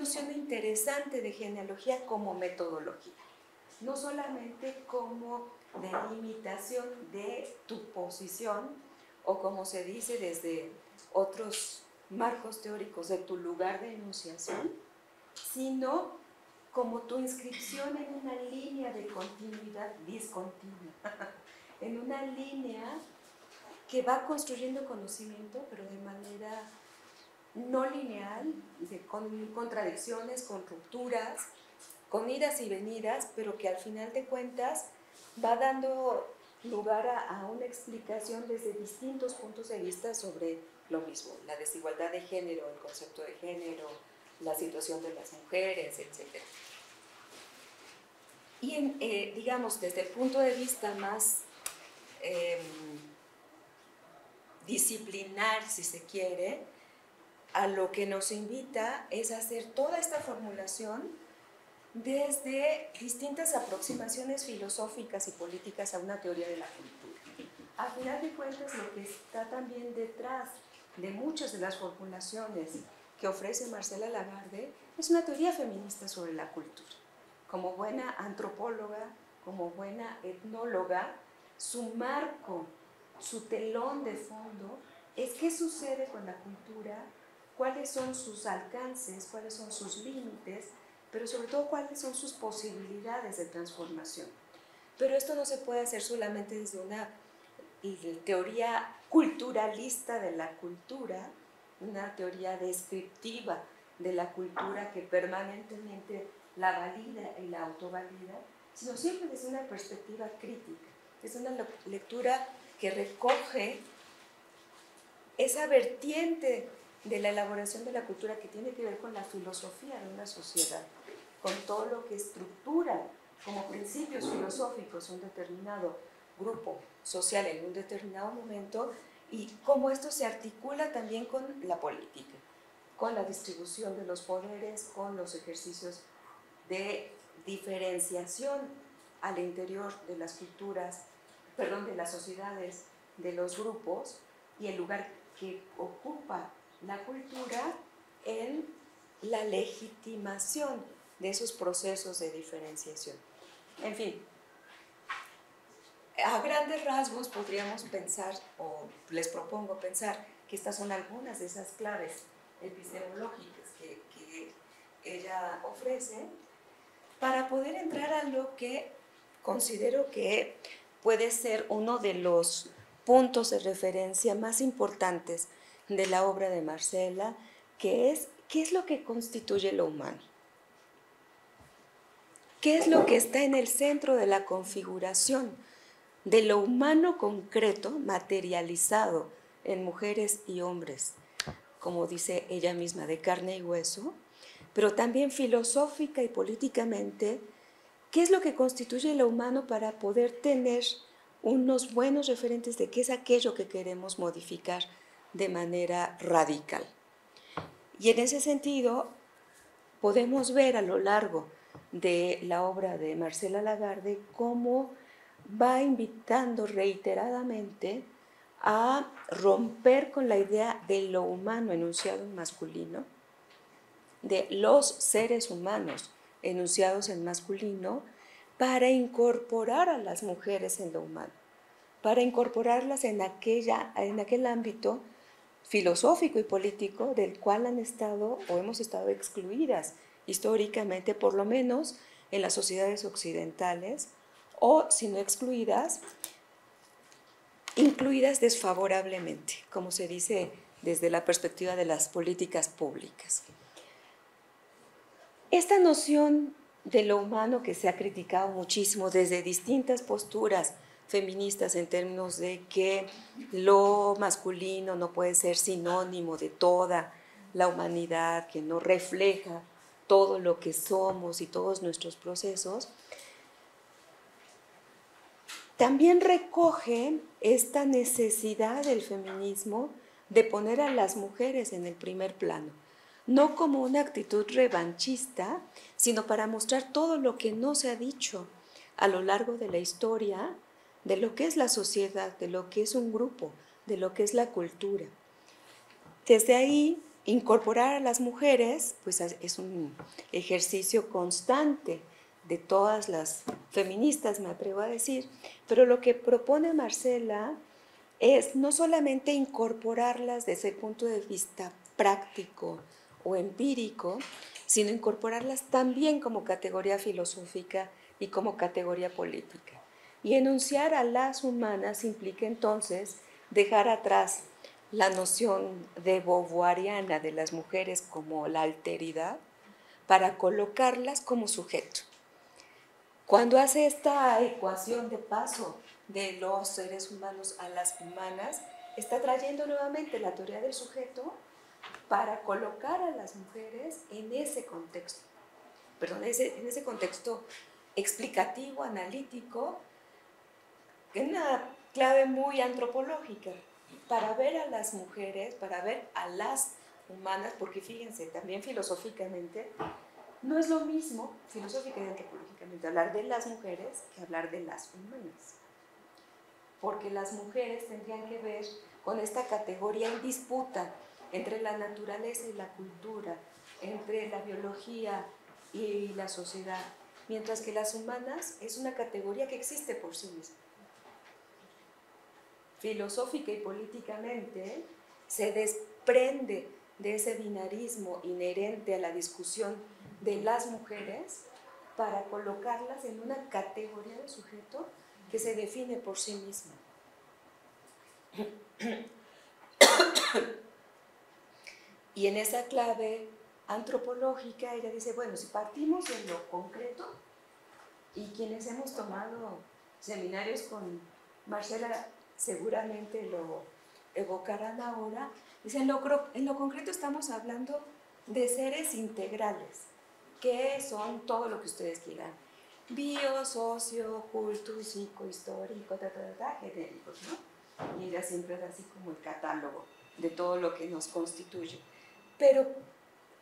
noción interesante de genealogía como metodología, no solamente como delimitación de tu posición o como se dice desde otros marcos teóricos de tu lugar de enunciación, sino como tu inscripción en una línea de continuidad discontinua, en una línea que va construyendo conocimiento, pero de manera no lineal, con contradicciones, con rupturas, con idas y venidas, pero que al final de cuentas va dando lugar a una explicación desde distintos puntos de vista sobre lo mismo, la desigualdad de género, el concepto de género, la situación de las mujeres, etc. Y digamos, desde el punto de vista más disciplinar, si se quiere, a lo que nos invita es a hacer toda esta formulación desde distintas aproximaciones filosóficas y políticas a una teoría de la cultura. A final de cuentas, lo que está también detrás de muchas de las formulaciones que ofrece Marcela Lagarde es una teoría feminista sobre la cultura. Como buena antropóloga, como buena etnóloga, su marco, su telón de fondo es qué sucede con la cultura, cuáles son sus alcances, cuáles son sus límites, pero sobre todo cuáles son sus posibilidades de transformación. Pero esto no se puede hacer solamente desde una teoría culturalista de la cultura, una teoría descriptiva de la cultura que permanentemente la valida y la autovalida, sino siempre desde una perspectiva crítica. Es una lectura que recoge esa vertiente de la elaboración de la cultura que tiene que ver con la filosofía de una sociedad, con todo lo que estructura como principios filosóficos un determinado grupo social en un determinado momento y cómo esto se articula también con la política, con la distribución de los poderes, con los ejercicios de diferenciación al interior de las culturas, perdón, de las sociedades, de los grupos y el lugar que ocupa la cultura en la legitimación de esos procesos de diferenciación. En fin, a grandes rasgos podríamos pensar, o les propongo pensar, que estas son algunas de esas claves epistemológicas que ella ofrece para poder entrar a lo que considero que puede ser uno de los puntos de referencia más importantes de la obra de Marcela, que es ¿qué es lo que constituye lo humano? ¿Qué es lo que está en el centro de la configuración de lo humano concreto, materializado en mujeres y hombres, como dice ella misma, de carne y hueso, pero también filosófica y políticamente? ¿Qué es lo que constituye lo humano para poder tener unos buenos referentes de qué es aquello que queremos modificar de manera radical? Y en ese sentido, podemos ver a lo largo de la obra de Marcela Lagarde cómo va invitando reiteradamente a romper con la idea de lo humano enunciado en masculino, de los seres humanos enunciados en masculino, para incorporar a las mujeres en lo humano, para incorporarlas en aquel ámbito filosófico y político del cual han estado o hemos estado excluidas históricamente, por lo menos en las sociedades occidentales, o si no excluidas, incluidas desfavorablemente, como se dice desde la perspectiva de las políticas públicas. Esta noción de lo humano que se ha criticado muchísimo desde distintas posturas feministas en términos de que lo masculino no puede ser sinónimo de toda la humanidad, que no refleja todo lo que somos y todos nuestros procesos, también recoge esta necesidad del feminismo de poner a las mujeres en el primer plano, no como una actitud revanchista, sino para mostrar todo lo que no se ha dicho a lo largo de la historia de lo que es la sociedad, de lo que es un grupo, de lo que es la cultura. Desde ahí Incorporar a las mujeres, pues es un ejercicio constante de todas las feministas, me atrevo a decir, pero lo que propone Marcela es no solamente incorporarlas desde el punto de vista práctico o empírico, sino incorporarlas también como categoría filosófica y como categoría política. Y enunciar a las humanas implica entonces dejar atrás la noción de beauvoiriana de las mujeres como la alteridad para colocarlas como sujeto. Cuando hace esta ecuación de paso de los seres humanos a las humanas, está trayendo nuevamente la teoría del sujeto para colocar a las mujeres en ese contexto, en ese contexto explicativo, analítico, en una clave muy antropológica, para ver a las mujeres, para ver a las humanas, porque fíjense, también filosóficamente, no es lo mismo, filosóficamente y políticamente, hablar de las mujeres que hablar de las humanas. Porque las mujeres tendrían que ver con esta categoría en disputa entre la naturaleza y la cultura, entre la biología y la sociedad, mientras que las humanas es una categoría que existe por sí misma. Filosófica y políticamente se desprende de ese binarismo inherente a la discusión de las mujeres para colocarlas en una categoría de sujeto que se define por sí misma. Y en esa clave antropológica ella dice, bueno, si partimos de lo concreto, y quienes hemos tomado seminarios con Marcela seguramente lo evocarán ahora, dice, en lo concreto estamos hablando de seres integrales, que son todo lo que ustedes quieran, bio, socio, culto, psico, histórico, genéricos, ¿no? Y ella siempre da así como el catálogo de todo lo que nos constituye. Pero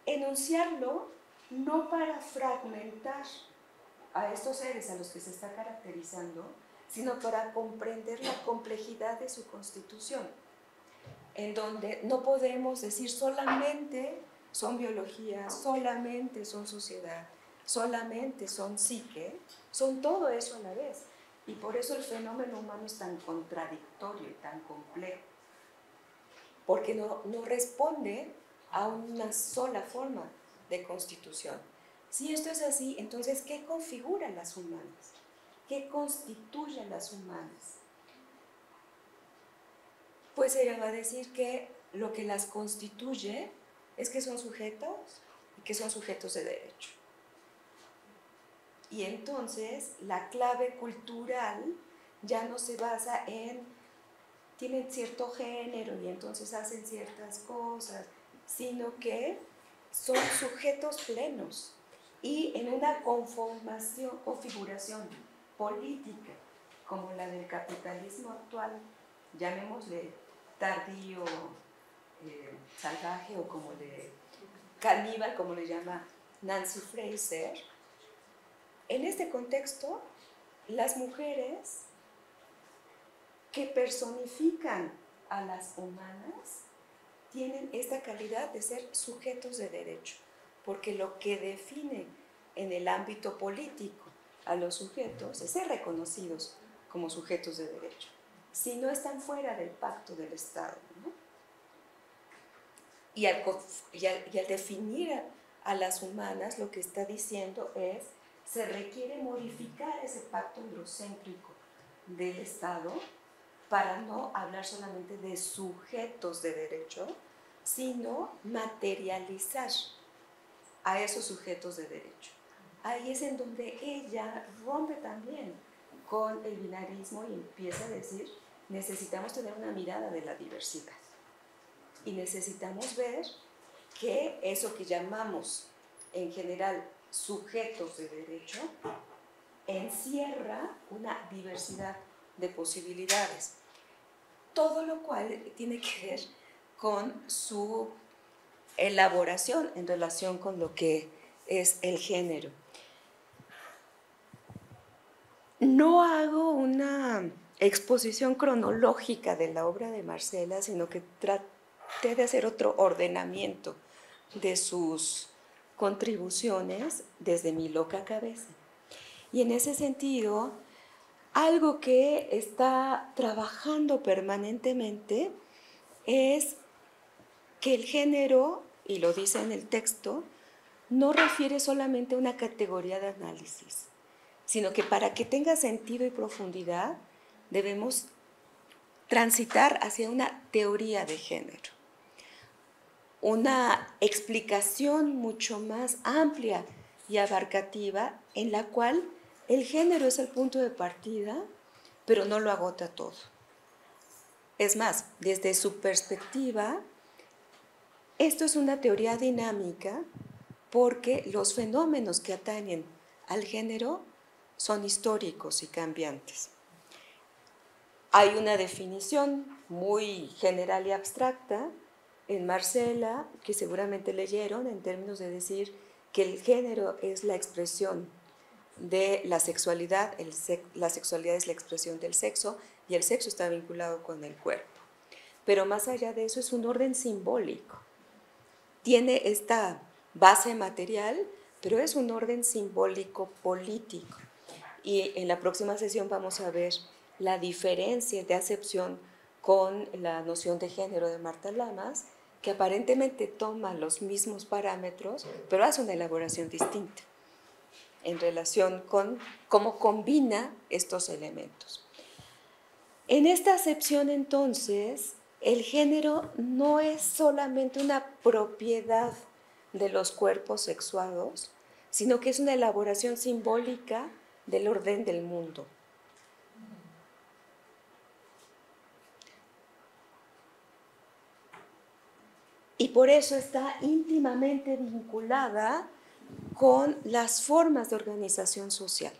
enunciarlo no para fragmentar a estos seres a los que se está caracterizando, sino para comprender la complejidad de su constitución, en donde no podemos decir solamente son biología, solamente son sociedad, solamente son psique, son todo eso a la vez. Y por eso el fenómeno humano es tan contradictorio y tan complejo, porque no responde a una sola forma de constitución. Si esto es así, entonces, ¿qué configura las humanas? ¿Qué constituye a las humanas? Pues ella va a decir que lo que las constituye es que son sujetos y que son sujetos de derecho. Y entonces la clave cultural ya no se basa en tienen cierto género y entonces hacen ciertas cosas, sino que son sujetos plenos y en una configuración política como la del capitalismo actual, llamémosle tardío, salvaje o como de caníbal, como le llama Nancy Fraser. En este contexto, las mujeres que personifican a las humanas tienen esta calidad de ser sujetos de derecho, porque lo que define en el ámbito político a los sujetos es ser reconocidos como sujetos de derecho, si no están fuera del pacto del Estado, ¿no? Y al definir a las humanas, lo que está diciendo es, se requiere modificar ese pacto androcéntrico del Estado para no hablar solamente de sujetos de derecho, sino materializar a esos sujetos de derecho. Ahí es en donde ella rompe también con el binarismo y empieza a decir, necesitamos tener una mirada de la diversidad. Y necesitamos ver que eso que llamamos en general sujetos de derecho encierra una diversidad de posibilidades. Todo lo cual tiene que ver con su elaboración en relación con lo que es el género. No hago una exposición cronológica de la obra de Marcela, sino que traté de hacer otro ordenamiento de sus contribuciones desde mi loca cabeza. Y en ese sentido, algo que está trabajando permanentemente es que el género, y lo dice en el texto, no refiere solamente a una categoría de análisis, sino que para que tenga sentido y profundidad debemos transitar hacia una teoría de género, una explicación mucho más amplia y abarcativa en la cual el género es el punto de partida, pero no lo agota todo. Es más, desde su perspectiva, esto es una teoría dinámica porque los fenómenos que atañen al género son históricos y cambiantes. Hay una definición muy general y abstracta en Marcela, que seguramente leyeron, en términos de decir que el género es la expresión de la sexualidad, la sexualidad es la expresión del sexo y el sexo está vinculado con el cuerpo. Pero más allá de eso es un orden simbólico. Tiene esta base material, pero es un orden simbólico político. Y en la próxima sesión vamos a ver la diferencia de acepción con la noción de género de Marta Lamas, que aparentemente toma los mismos parámetros, pero hace una elaboración distinta en relación con cómo combina estos elementos. En esta acepción, entonces, el género no es solamente una propiedad de los cuerpos sexuados, sino que es una elaboración simbólica del orden del mundo. Y por eso está íntimamente vinculada con las formas de organización social.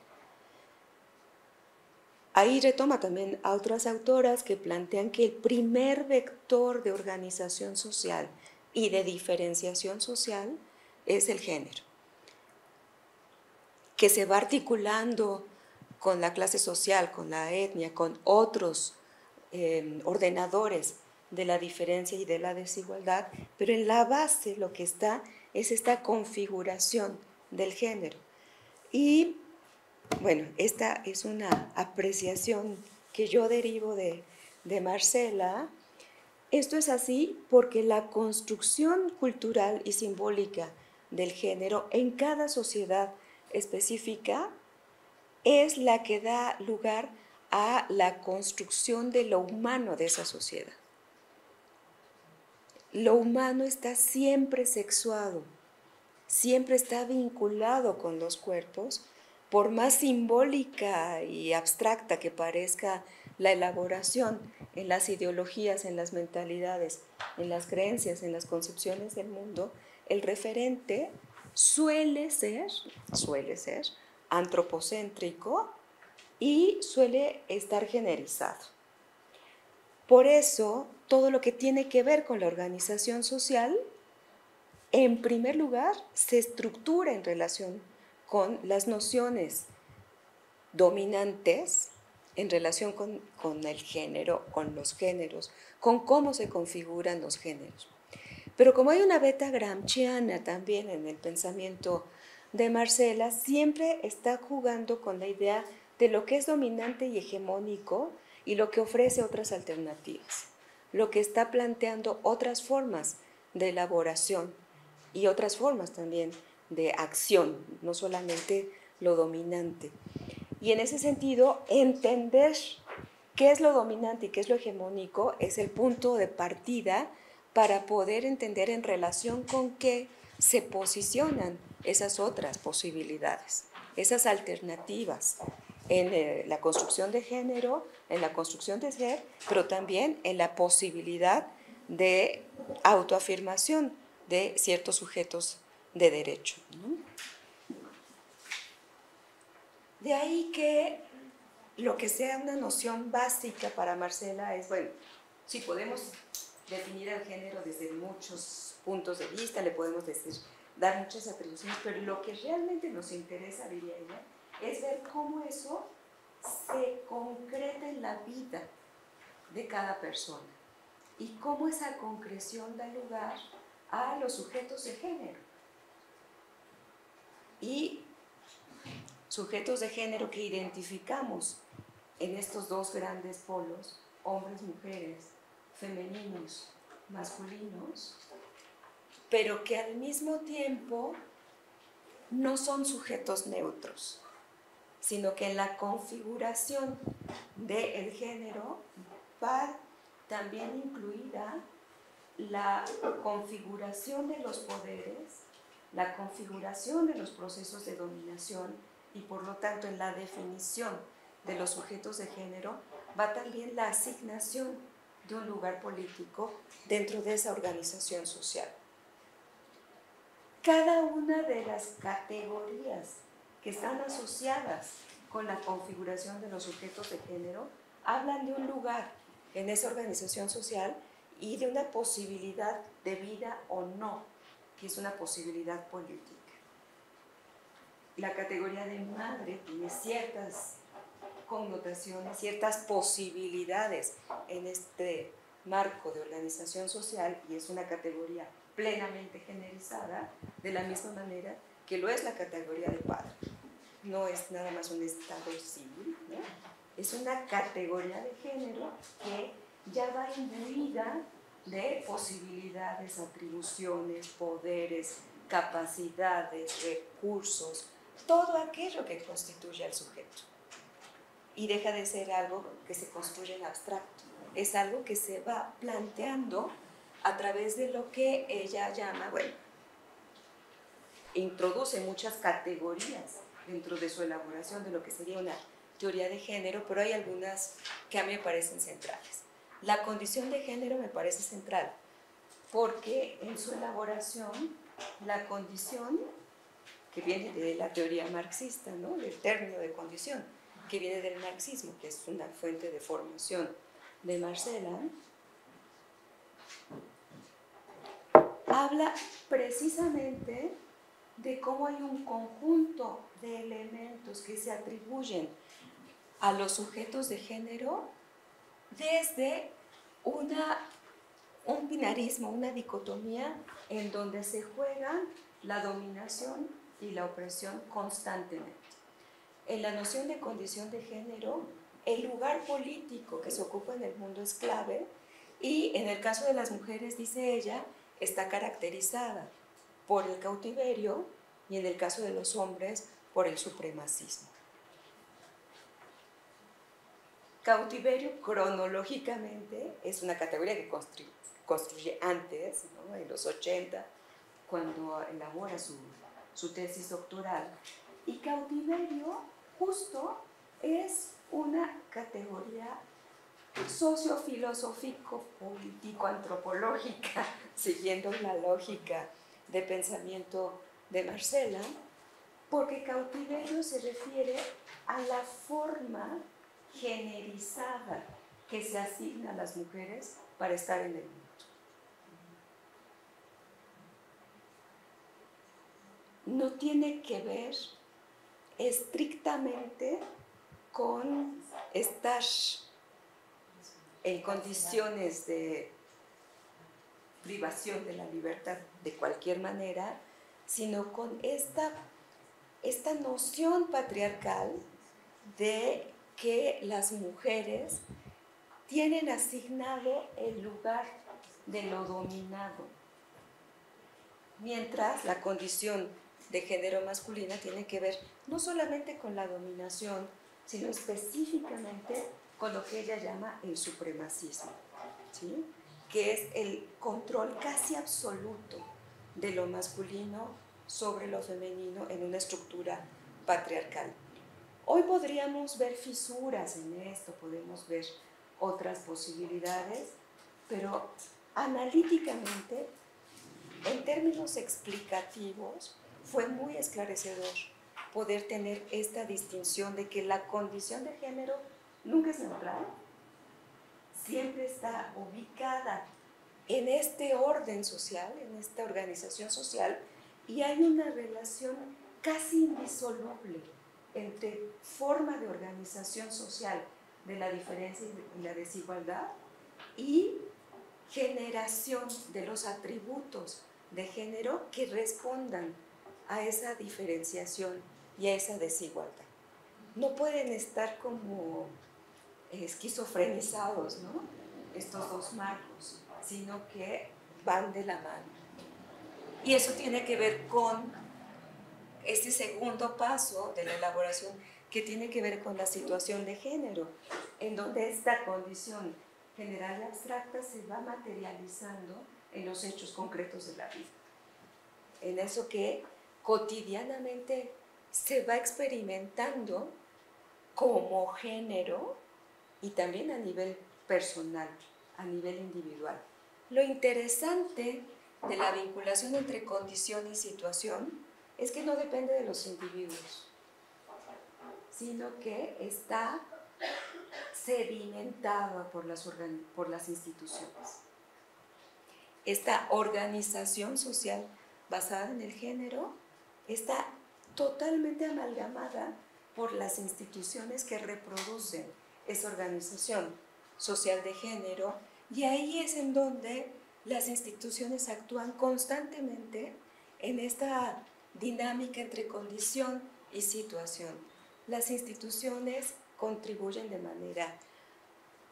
Ahí retoma también a otras autoras que plantean que el primer vector de organización social y de diferenciación social es el género, que se va articulando con la clase social, con la etnia, con otros ordenadores de la diferencia y de la desigualdad, pero en la base lo que está es esta configuración del género. Y bueno, esta es una apreciación que yo derivo de Marcela. Esto es así porque la construcción cultural y simbólica del género en cada sociedad específica es la que da lugar a la construcción de lo humano de esa sociedad. Lo humano está siempre sexuado, siempre está vinculado con los cuerpos, por más simbólica y abstracta que parezca la elaboración en las ideologías, en las mentalidades, en las creencias, en las concepciones del mundo, el referente suele ser antropocéntrico y suele estar generalizado. Por eso, todo lo que tiene que ver con la organización social, en primer lugar, se estructura en relación con las nociones dominantes, en relación con el género, con los géneros, con cómo se configuran los géneros. Pero como hay una beta gramsciana también en el pensamiento de Marcela, siempre está jugando con la idea de lo que es dominante y hegemónico y lo que ofrece otras alternativas, lo que está planteando otras formas de elaboración y otras formas también de acción, no solamente lo dominante. Y en ese sentido, entender qué es lo dominante y qué es lo hegemónico es el punto de partida para poder entender en relación con qué se posicionan esas otras posibilidades, esas alternativas en la construcción de género, en la construcción de ser, pero también en la posibilidad de autoafirmación de ciertos sujetos de derecho, ¿no? De ahí que lo que sea una noción básica para Marcela es, bueno, sí podemos definir el género desde muchos puntos de vista, le podemos decir, dar muchas atribuciones, pero lo que realmente nos interesa, diría ella, es ver cómo eso se concreta en la vida de cada persona y cómo esa concreción da lugar a los sujetos de género. Y sujetos de género que identificamos en estos dos grandes polos, hombres, mujeres, femeninos, masculinos, pero que al mismo tiempo no son sujetos neutros, sino que en la configuración del género va también incluida la configuración de los poderes, la configuración de los procesos de dominación y por lo tanto en la definición de los sujetos de género va también la asignación de un lugar político dentro de esa organización social. Cada una de las categorías que están asociadas con la configuración de los sujetos de género hablan de un lugar en esa organización social y de una posibilidad de vida o no, que es una posibilidad política. La categoría de madre tiene ciertas connotaciones, ciertas posibilidades en este marco de organización social y es una categoría plenamente generalizada, de la misma manera que lo es la categoría de padre. No es nada más un estado civil, ¿no? Es una categoría de género que ya va imbuida de posibilidades, atribuciones, poderes, capacidades, recursos, todo aquello que constituye al sujeto. Y deja de ser algo que se construye en abstracto, es algo que se va planteando a través de lo que ella llama, bueno, introduce muchas categorías dentro de su elaboración de lo que sería una teoría de género, pero hay algunas que a mí me parecen centrales. La condición de género me parece central, porque en su elaboración, la condición, que viene de la teoría marxista, ¿no? Del término de condición, que viene del marxismo, que es una fuente de formación de Marcela, habla precisamente de cómo hay un conjunto de elementos que se atribuyen a los sujetos de género desde un binarismo, una dicotomía en donde se juegan la dominación y la opresión constantemente. En la noción de condición de género, el lugar político que se ocupa en el mundo es clave y en el caso de las mujeres, dice ella, está caracterizada por el cautiverio y en el caso de los hombres por el supremacismo. Cautiverio cronológicamente es una categoría que construye antes, ¿no? En los 80, cuando elabora su tesis doctoral. Y cautiverio justo es una categoría sociofilosófico, político, antropológica, siguiendo la lógica de pensamiento de Marcela, porque cautiverio se refiere a la forma generizada que se asigna a las mujeres para estar en el mundo. No tiene que ver estrictamente con estar en condiciones de privación de la libertad de cualquier manera, sino con esta noción patriarcal de que las mujeres tienen asignado el lugar de lo dominado, mientras la condición de género masculina tiene que ver no solamente con la dominación, sino específicamente con lo que ella llama el supremacismo, ¿sí? Que es el control casi absoluto de lo masculino sobre lo femenino en una estructura patriarcal. Hoy podríamos ver fisuras en esto, podemos ver otras posibilidades, pero analíticamente, en términos explicativos, fue muy esclarecedor poder tener esta distinción de que la condición de género nunca es neutral, siempre está ubicada en este orden social, en esta organización social, y hay una relación casi indisoluble entre forma de organización social de la diferencia y la desigualdad y generación de los atributos de género que respondan a esa diferenciación y a esa desigualdad. No pueden estar como esquizofrenizados, ¿no?, estos dos marcos, sino que van de la mano. Y eso tiene que ver con este segundo paso de la elaboración, que tiene que ver con la situación de género, en donde esta condición general y abstracta se va materializando en los hechos concretos de la vida, en eso que cotidianamente se va experimentando como género y también a nivel personal, a nivel individual. Lo interesante de la vinculación entre condición y situación es que no depende de los individuos, sino que está sedimentada por las instituciones. Esta organización social basada en el género está totalmente amalgamada por las instituciones que reproducen esa organización social de género, y ahí es en donde las instituciones actúan constantemente en esta dinámica entre condición y situación. Las instituciones contribuyen de manera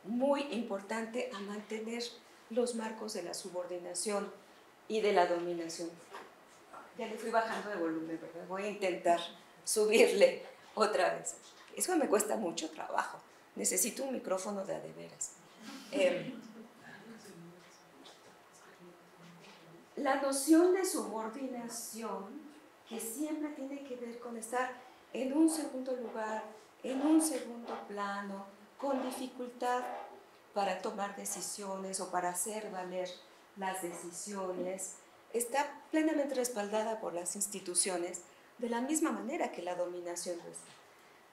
muy importante a mantener los marcos de la subordinación y de la dominación. Ya le fui bajando de volumen, ¿verdad? Voy a intentar subirle otra vez. Eso me cuesta mucho trabajo. Necesito un micrófono de a de veras. La noción de subordinación, que siempre tiene que ver con estar en un segundo lugar, en un segundo plano, con dificultad para tomar decisiones o para hacer valer las decisiones, está plenamente respaldada por las instituciones de la misma manera que la dominación lo está.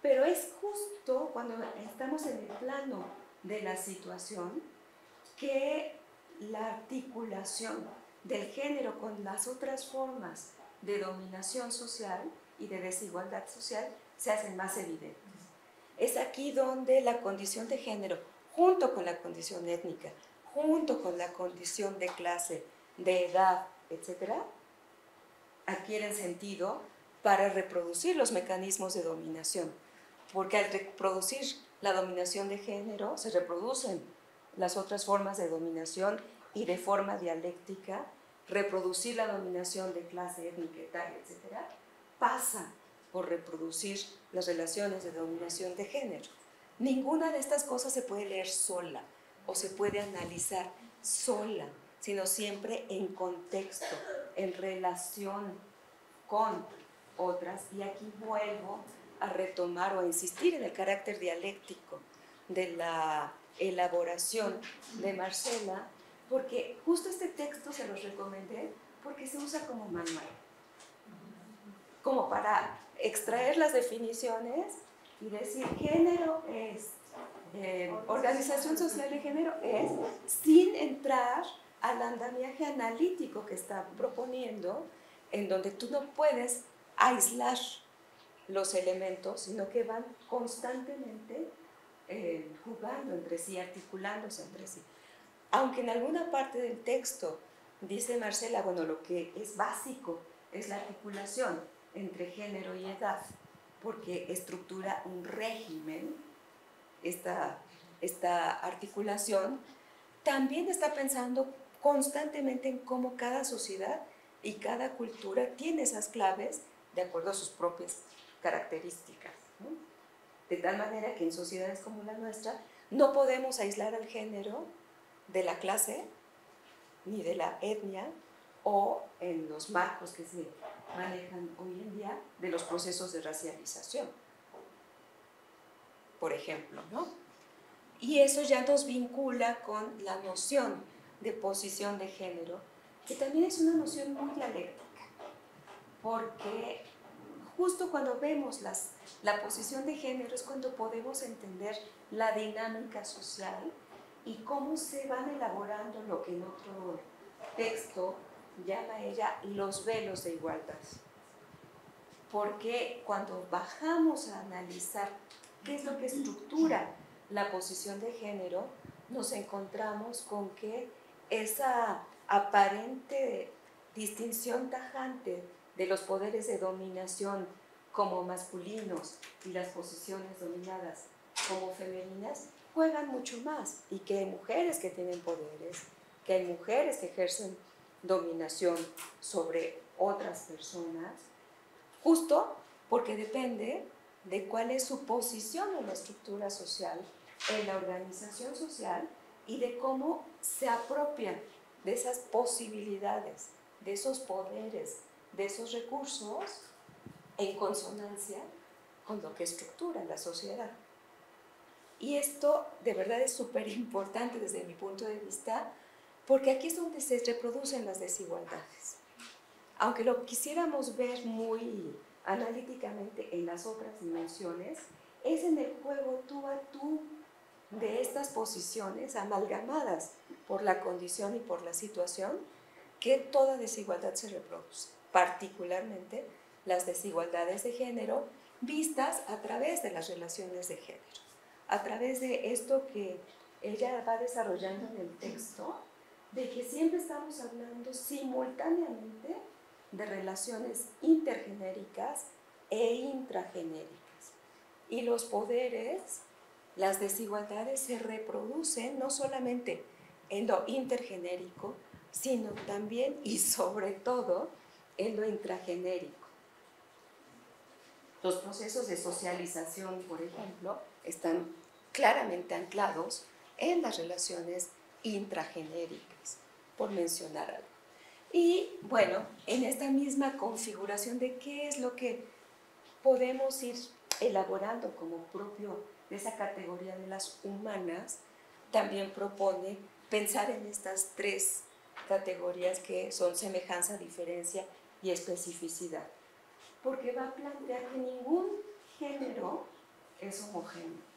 Pero es justo cuando estamos en el plano de la situación que la articulación del género con las otras formas de dominación social y de desigualdad social se hacen más evidentes. Es aquí donde la condición de género, junto con la condición étnica, junto con la condición de clase, de edad, etc., adquieren sentido para reproducir los mecanismos de dominación, porque al reproducir la dominación de género se reproducen las otras formas de dominación, y de forma dialéctica reproducir la dominación de clase, étnica, etaria, etc., pasa por reproducir las relaciones de dominación de género. Ninguna de estas cosas se puede leer sola o se puede analizar sola, sino siempre en contexto, en relación con otras. Y aquí vuelvo a retomar o a insistir en el carácter dialéctico de la elaboración de Marcela, porque justo este texto se los recomendé porque se usa como manual, como para extraer las definiciones y decir género es, organización social de género es, sin entrar al andamiaje analítico que está proponiendo, en donde tú no puedes aislar los elementos, sino que van constantemente jugando entre sí, articulándose entre sí. Aunque en alguna parte del texto dice Marcela, bueno, lo que es básico es la articulación entre género y edad, porque estructura un régimen, esta articulación, también está pensando constantemente en cómo cada sociedad y cada cultura tiene esas claves de acuerdo a sus propias características, ¿no? De tal manera que en sociedades como la nuestra no podemos aislar al género de la clase ni de la etnia, o en los marcos que se manejan hoy en día de los procesos de racialización, por ejemplo, ¿no? Y eso ya nos vincula con la noción de posición de género, que también es una noción muy dialéctica, porque justo cuando vemos la posición de género es cuando podemos entender la dinámica social y cómo se van elaborando lo que en otro texto llama ella los velos de igualdad. Porque cuando bajamos a analizar qué es lo que estructura la posición de género, nos encontramos con que esa aparente distinción tajante de los poderes de dominación como masculinos y las posiciones dominadas como femeninas juegan mucho más, y que hay mujeres que tienen poderes, que hay mujeres que ejercen dominación sobre otras personas, justo porque depende de cuál es su posición en la estructura social, en la organización social, y de cómo se apropian de esas posibilidades, de esos poderes, de esos recursos en consonancia con lo que estructura la sociedad. Y esto de verdad es súper importante desde mi punto de vista, porque aquí es donde se reproducen las desigualdades. Aunque lo quisiéramos ver muy analíticamente en las otras dimensiones, es en el juego tú a tú de estas posiciones amalgamadas por la condición y por la situación que toda desigualdad se reproduce, particularmente las desigualdades de género vistas a través de las relaciones de género, a través de esto que ella va desarrollando en el texto, de que siempre estamos hablando simultáneamente de relaciones intergenéricas e intragenéricas. Y los poderes, las desigualdades se reproducen no solamente en lo intergenérico, sino también y sobre todo en lo intragenérico. Los procesos de socialización, por ejemplo, están claramente anclados en las relaciones intragenéricas, por mencionar algo. Y bueno, en esta misma configuración de qué es lo que podemos ir elaborando como propio de esa categoría de las humanas, también propone pensar en estas tres categorías que son semejanza, diferencia y especificidad, porque va a plantear que ningún género es homogéneo.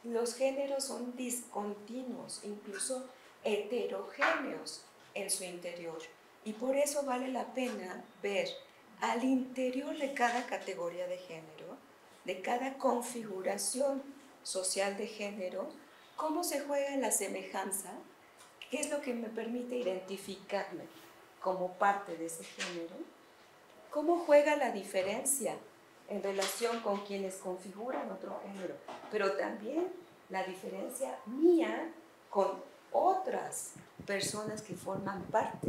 Los géneros son discontinuos, incluso heterogéneos en su interior, y por eso vale la pena ver al interior de cada categoría de género, de cada configuración social de género, cómo se juega en la semejanza, qué es lo que me permite identificarme como parte de ese género, cómo juega la diferencia en relación con quienes configuran otro género, pero también la diferencia mía con otras personas que forman parte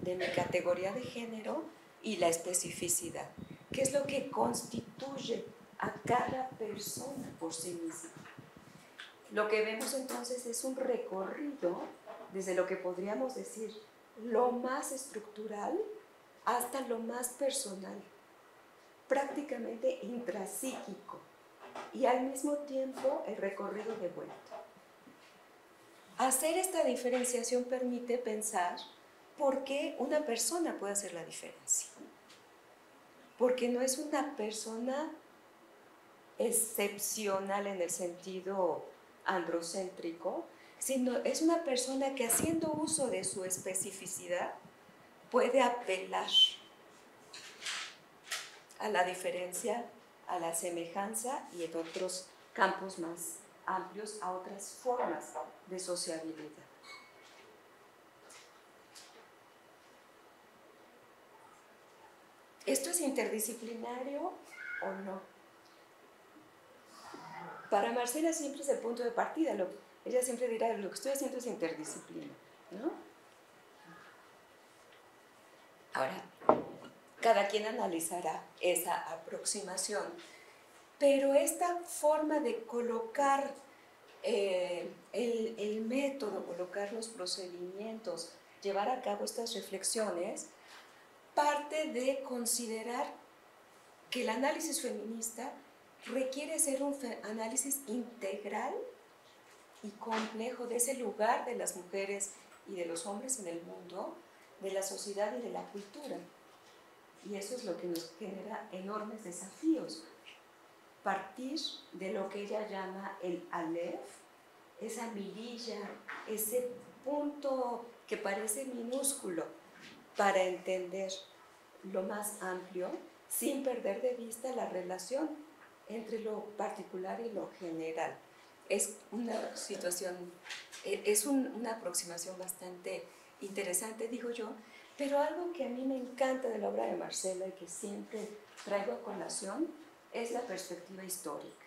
de mi categoría de género, y la especificidad, qué es lo que constituye a cada persona por sí misma. Lo que vemos entonces es un recorrido desde lo que podríamos decir lo más estructural hasta lo más personal, prácticamente intrapsíquico, y al mismo tiempo el recorrido de vuelta. Hacer esta diferenciación permite pensar por qué una persona puede hacer la diferencia. Porque no es una persona excepcional en el sentido androcéntrico, sino es una persona que, haciendo uso de su especificidad, puede apelar a la diferencia, a la semejanza, y en otros campos más amplios a otras formas de sociabilidad. ¿Esto es interdisciplinario o no? Para Marcela siempre es el punto de partida. Ella siempre dirá, lo que estoy haciendo es interdisciplina, ¿no? Ahora, cada quien analizará esa aproximación, pero esta forma de colocar el método, colocar los procedimientos, llevar a cabo estas reflexiones, parte de considerar que el análisis feminista requiere ser un análisis integral y complejo de ese lugar de las mujeres y de los hombres en el mundo, de la sociedad y de la cultura. Y eso es lo que nos genera enormes desafíos. Partir de lo que ella llama el Aleph, esa mirilla, ese punto que parece minúsculo para entender lo más amplio, sin perder de vista la relación entre lo particular y lo general. Es una situación es una aproximación bastante interesante, digo yo, pero algo que a mí me encanta de la obra de Marcela y que siempre traigo a colación es la perspectiva histórica,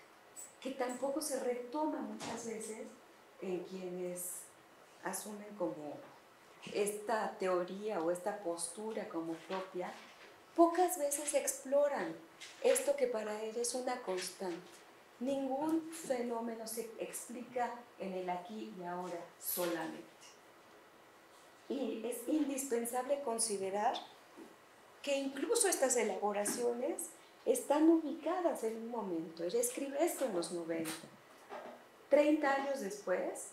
que tampoco se retoma muchas veces en quienes asumen como esta teoría o esta postura como propia. Pocas veces exploran esto que para él es una constante. Ningún fenómeno se explica en el aquí y ahora solamente. Y es indispensable considerar que incluso estas elaboraciones están ubicadas en un momento. Él escribe esto en los 90. 30 años después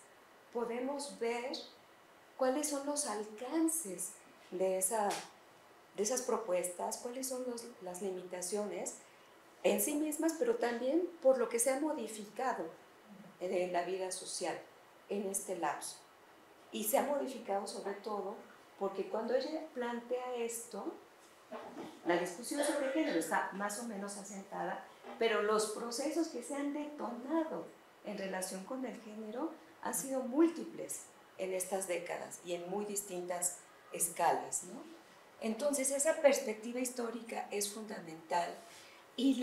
podemos ver cuáles son los alcances de esas propuestas, cuáles son las limitaciones en sí mismas, pero también por lo que se ha modificado en la vida social en este lapso. Y se ha modificado sobre todo porque cuando ella plantea esto, la discusión sobre género está más o menos asentada, pero los procesos que se han detonado en relación con el género han sido múltiples en estas décadas y en muy distintas escalas, ¿no? Entonces esa perspectiva histórica es fundamental y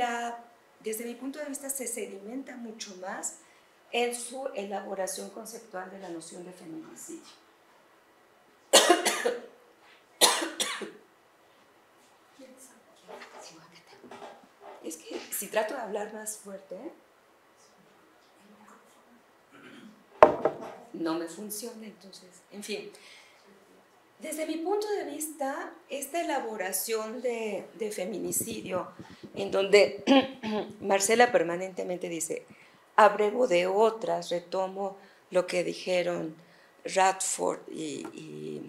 desde mi punto de vista se sedimenta mucho más en su elaboración conceptual de la noción de feminicidio. Es que si trato de hablar más fuerte, no me funciona, entonces, en fin. Desde mi punto de vista, esta elaboración de feminicidio, en donde Marcela permanentemente dice, abrego de otras, retomo lo que dijeron Radford y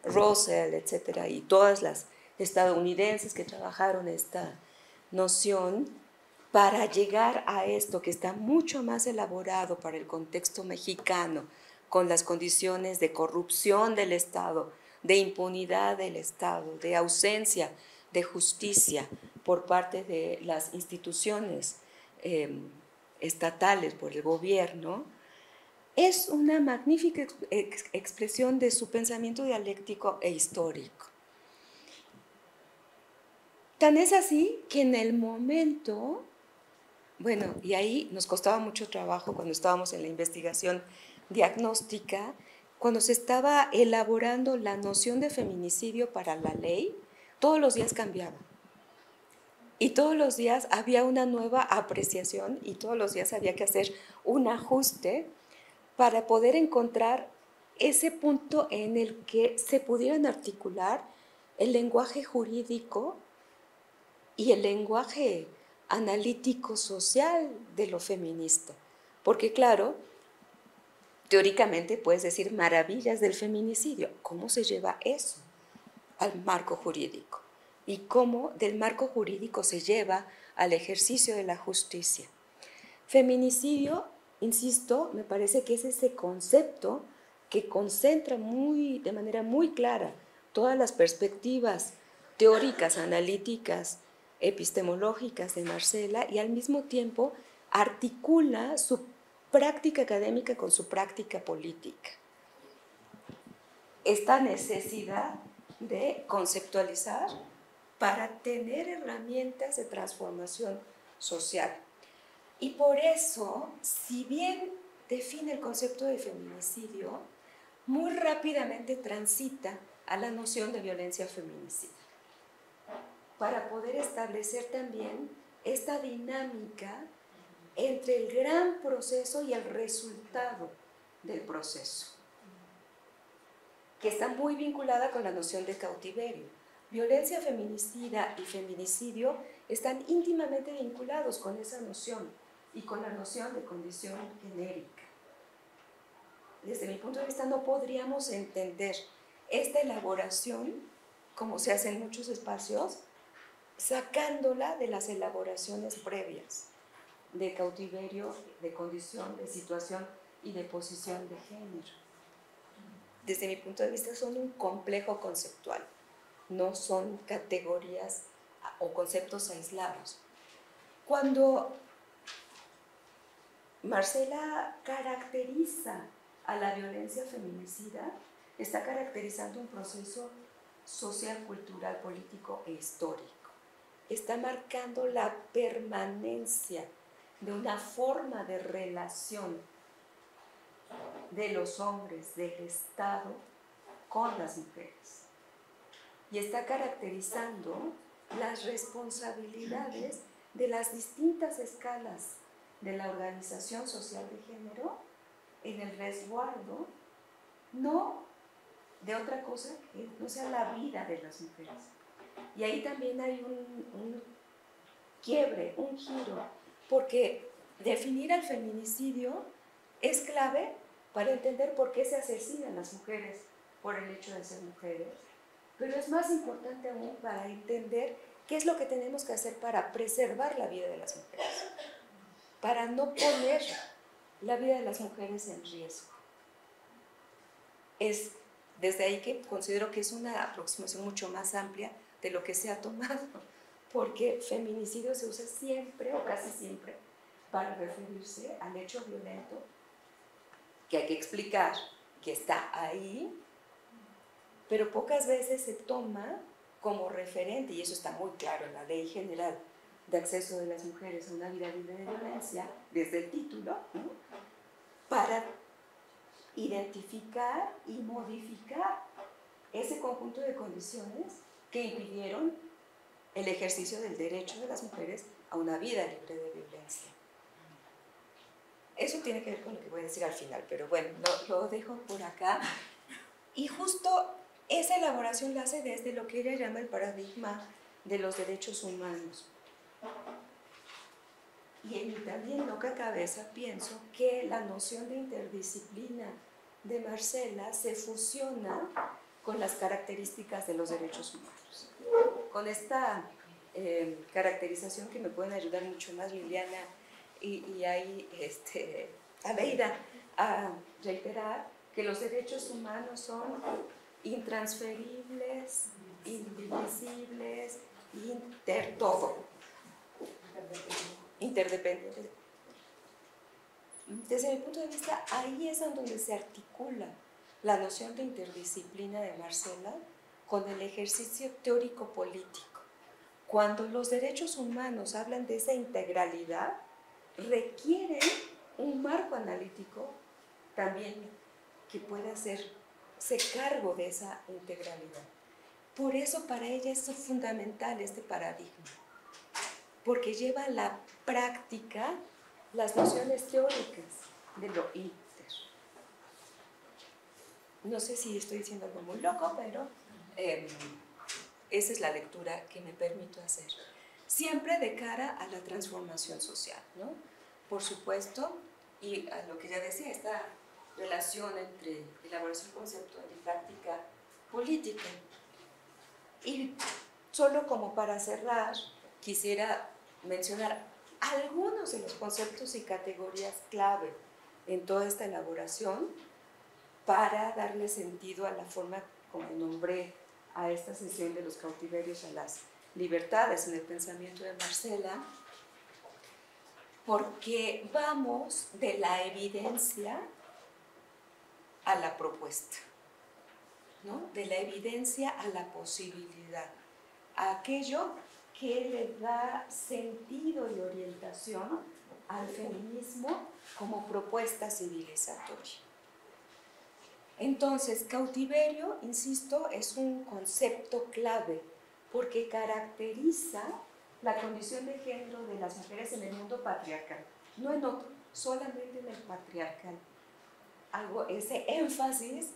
Russell, etcétera, y todas las estadounidenses que trabajaron esta noción, para llegar a esto que está mucho más elaborado para el contexto mexicano, con las condiciones de corrupción del Estado, de impunidad del Estado, de ausencia de justicia por parte de las instituciones estatales, por el gobierno, es una magnífica expresión de su pensamiento dialéctico e histórico. Tan es así que en el momento, bueno, y ahí nos costaba mucho trabajo cuando estábamos en la investigación diagnóstica, cuando se estaba elaborando la noción de feminicidio para la ley, todos los días cambiaba. Y todos los días había una nueva apreciación y todos los días había que hacer un ajuste para poder encontrar ese punto en el que se pudieran articular el lenguaje jurídico y el lenguaje analítico social de lo feminista. Porque claro, teóricamente puedes decir maravillas del feminicidio. ¿Cómo se lleva eso al marco jurídico? Y cómo del marco jurídico se lleva al ejercicio de la justicia. Feminicidio, insisto, me parece que es ese concepto que concentra de manera muy clara todas las perspectivas teóricas, analíticas, epistemológicas de Marcela y al mismo tiempo articula su práctica académica con su práctica política. Esta necesidad de conceptualizar para tener herramientas de transformación social. Y por eso, si bien define el concepto de feminicidio, muy rápidamente transita a la noción de violencia feminicida, para poder establecer también esta dinámica entre el gran proceso y el resultado del proceso, que está muy vinculada con la noción de cautiverio. Violencia feminicida y feminicidio están íntimamente vinculados con esa noción y con la noción de condición genérica. Desde mi punto de vista no podríamos entender esta elaboración, como se hace en muchos espacios, sacándola de las elaboraciones previas de cautiverio, de condición, de situación y de posición de género. Desde mi punto de vista son un complejo conceptual, no son categorías o conceptos aislados. Cuando Marcela caracteriza a la violencia feminicida está caracterizando un proceso social, cultural, político e histórico. Está marcando la permanencia de una forma de relación de los hombres, del Estado, con las mujeres. Y está caracterizando las responsabilidades de las distintas escalas de la organización social de género en el resguardo, no de otra cosa que no sea la vida de las mujeres. Y ahí también hay un quiebre, un giro, porque definir al feminicidio es clave para entender por qué se asesinan las mujeres por el hecho de ser mujeres, pero es más importante aún para entender qué es lo que tenemos que hacer para preservar la vida de las mujeres, para no poner la vida de las mujeres en riesgo. Es desde ahí que considero que es una aproximación mucho más amplia de lo que se ha tomado, porque feminicidio se usa siempre o casi siempre para referirse al hecho violento que hay que explicar que está ahí, pero pocas veces se toma como referente, y eso está muy claro en la Ley General de Acceso de las Mujeres a una Vida Libre de Violencia, desde el título, ¿no?, para identificar y modificar ese conjunto de condiciones que impidieron el ejercicio del derecho de las mujeres a una vida libre de violencia. Eso tiene que ver con lo que voy a decir al final, pero bueno, lo dejo por acá. Y justo esa elaboración la hace desde lo que ella llama el paradigma de los derechos humanos. Y en mi también loca cabeza pienso que la noción de interdisciplina de Marcela se fusiona con las características de los derechos humanos. Con esta caracterización que me pueden ayudar mucho más Liliana y ahí Aleida a reiterar que los derechos humanos son intransferibles, indivisibles, todo, interdependientes. Desde mi punto de vista, ahí es donde se articula la noción de interdisciplina de Marcela con el ejercicio teórico-político. Cuando los derechos humanos hablan de esa integralidad, requieren un marco analítico también que pueda hacerse cargo de esa integralidad. Por eso para ella es fundamental este paradigma, porque lleva a la práctica las nociones teóricas de lo inter. No sé si estoy diciendo algo muy loco, pero esa es la lectura que me permito hacer. Siempre de cara a la transformación social, ¿no? Por supuesto, y a lo que ya decía, esta relación entre elaboración conceptual y práctica política. Y solo como para cerrar, quisiera mencionar algunos de los conceptos y categorías clave en toda esta elaboración para darle sentido a la forma como nombré a esta sesión de los cautiverios a las libertades en el pensamiento de Marcela, porque vamos de la evidencia a la propuesta, ¿no? De la evidencia a la posibilidad, a aquello que le da sentido y orientación al feminismo como propuesta civilizatoria. Entonces, cautiverio, insisto, es un concepto clave porque caracteriza la condición de género de las mujeres en el mundo patriarcal, no en otro, solamente en el patriarcal. Hago ese énfasis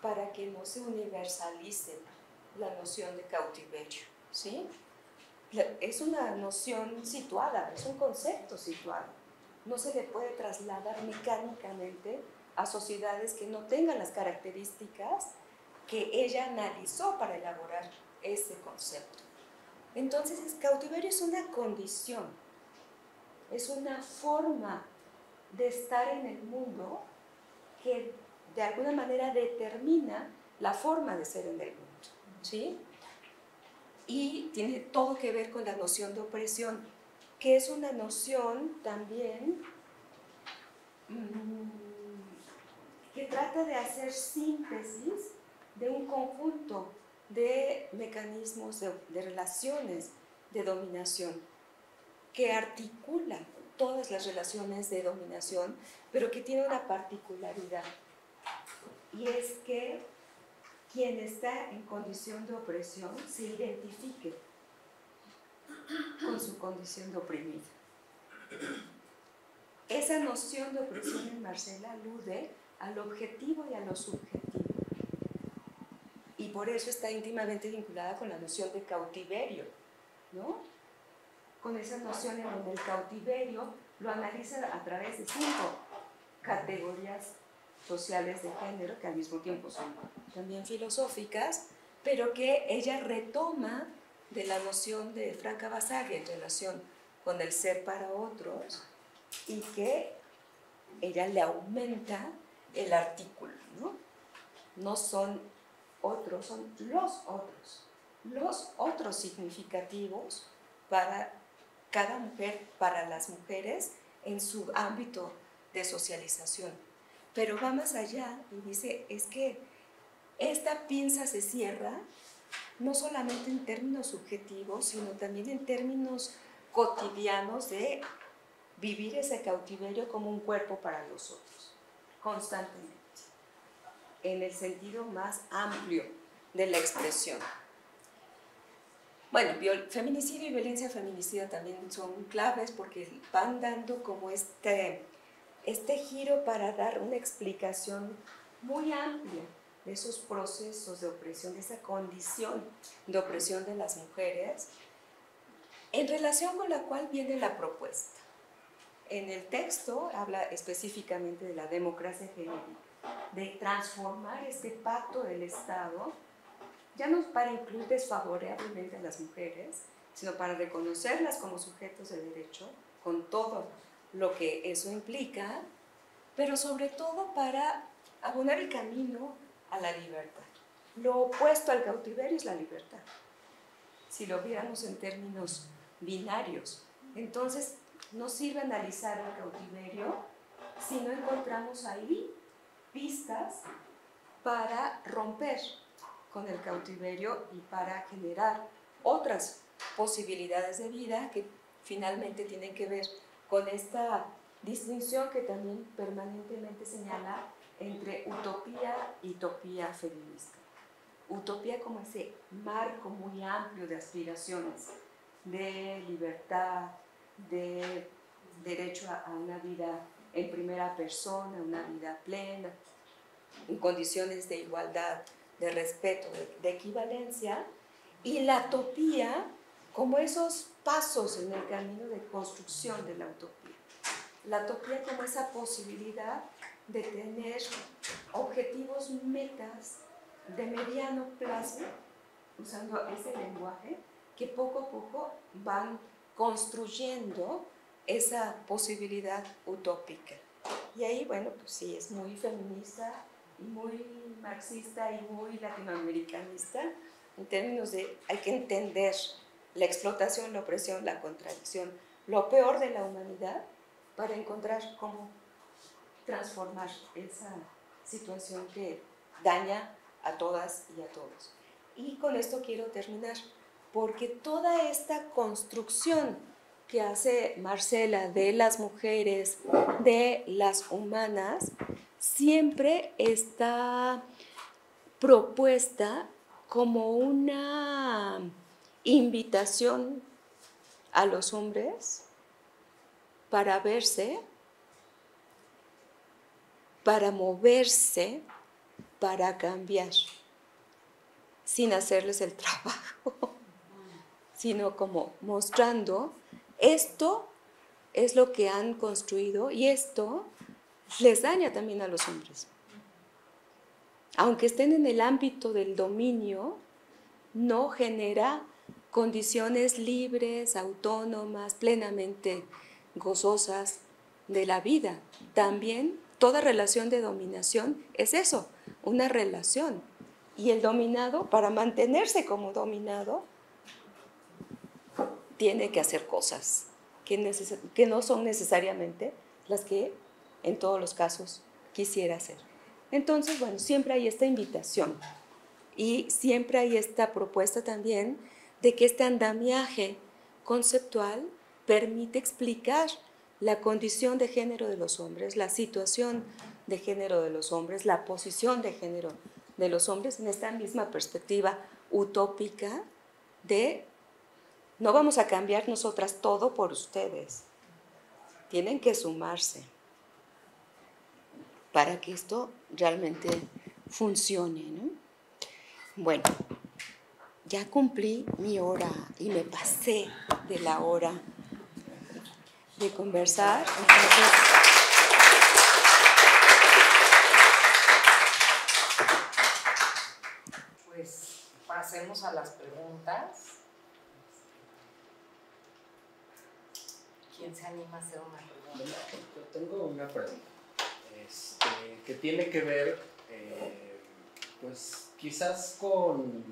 para que no se universalice la noción de cautiverio, ¿sí? Es una noción situada, es un concepto situado. No se le puede trasladar mecánicamente a sociedades que no tengan las características que ella analizó para elaborar ese concepto. Entonces, cautiverio es una condición, es una forma de estar en el mundo que de alguna manera determina la forma de ser en el mundo, ¿sí? Y tiene todo que ver con la noción de opresión, que es una noción también que trata de hacer síntesis de un conjunto de mecanismos de relaciones de dominación que articula todas las relaciones de dominación, pero que tiene una particularidad, y es que quien está en condición de opresión se identifique con su condición de oprimido. Esa noción de opresión en Marcela alude al objetivo y a lo subjetivo, y por eso está íntimamente vinculada con la noción de cautiverio, ¿no? Con esa noción en donde el cautiverio lo analiza a través de 5 categorías sociales de género, que al mismo tiempo son también filosóficas, pero que ella retoma de la noción de Franca Basaglia en relación con el ser para otros, y que ella le aumenta el artículo, ¿no? No son otros, son los otros significativos para cada mujer, para las mujeres en su ámbito de socialización. Pero va más allá y dice, es que esta pinza se cierra no solamente en términos subjetivos, sino también en términos cotidianos de vivir ese cautiverio como un cuerpo para los otros, constantemente, en el sentido más amplio de la expresión. Bueno, feminicidio y violencia feminicida también son claves porque van dando como este giro para dar una explicación muy amplia de esos procesos de opresión, de esa condición de opresión de las mujeres, en relación con la cual viene la propuesta. En el texto habla específicamente de la democracia genérica, de transformar este pacto del Estado, ya no para incluir desfavorablemente a las mujeres, sino para reconocerlas como sujetos de derecho, con todo lo que eso implica, pero sobre todo para abonar el camino a la libertad. Lo opuesto al cautiverio es la libertad, si lo viéramos en términos binarios. Entonces, no sirve analizar el cautiverio si no encontramos ahí pistas para romper con el cautiverio y para generar otras posibilidades de vida que finalmente tienen que ver con esta distinción que también permanentemente señala entre utopía y utopía feminista. Utopía como ese marco muy amplio de aspiraciones, de libertad, de derecho a una vida en primera persona, una vida plena, en condiciones de igualdad, de respeto, de equivalencia, y la utopía como esos pasos en el camino de construcción de la utopía. La utopía como esa posibilidad de tener objetivos, metas de mediano plazo, usando ese lenguaje, que poco a poco van construyendo esa posibilidad utópica. Y ahí, bueno, pues sí, es muy feminista, y muy marxista y muy latinoamericanista, en términos de hay que entender la explotación, la opresión, la contradicción, lo peor de la humanidad, para encontrar cómo transformar esa situación que daña a todas y a todos. Y con esto quiero terminar, porque toda esta construcción que hace Marcela de las mujeres, de las humanas, siempre está propuesta como una invitación a los hombres para verse, para moverse, para cambiar, sin hacerles el trabajo, sino como mostrando esto es lo que han construido y esto les daña también a los hombres. Aunque estén en el ámbito del dominio, no genera condiciones libres, autónomas, plenamente gozosas de la vida. También toda relación de dominación es eso, una relación. Y el dominado, para mantenerse como dominado, tiene que hacer cosas que no son necesariamente las que en todos los casos quisiera hacer. Entonces, bueno, siempre hay esta invitación y siempre hay esta propuesta también de que este andamiaje conceptual permite explicar la condición de género de los hombres, la situación de género de los hombres, la posición de género de los hombres en esta misma perspectiva utópica de no vamos a cambiar nosotras todo por ustedes, tienen que sumarse para que esto realmente funcione, ¿no? Bueno, ya cumplí mi hora y me pasé de la hora de conversar. Entonces, pues pasemos a las preguntas. ¿Quién se anima a hacer una pregunta? Yo tengo una pregunta que tiene que ver, pues quizás con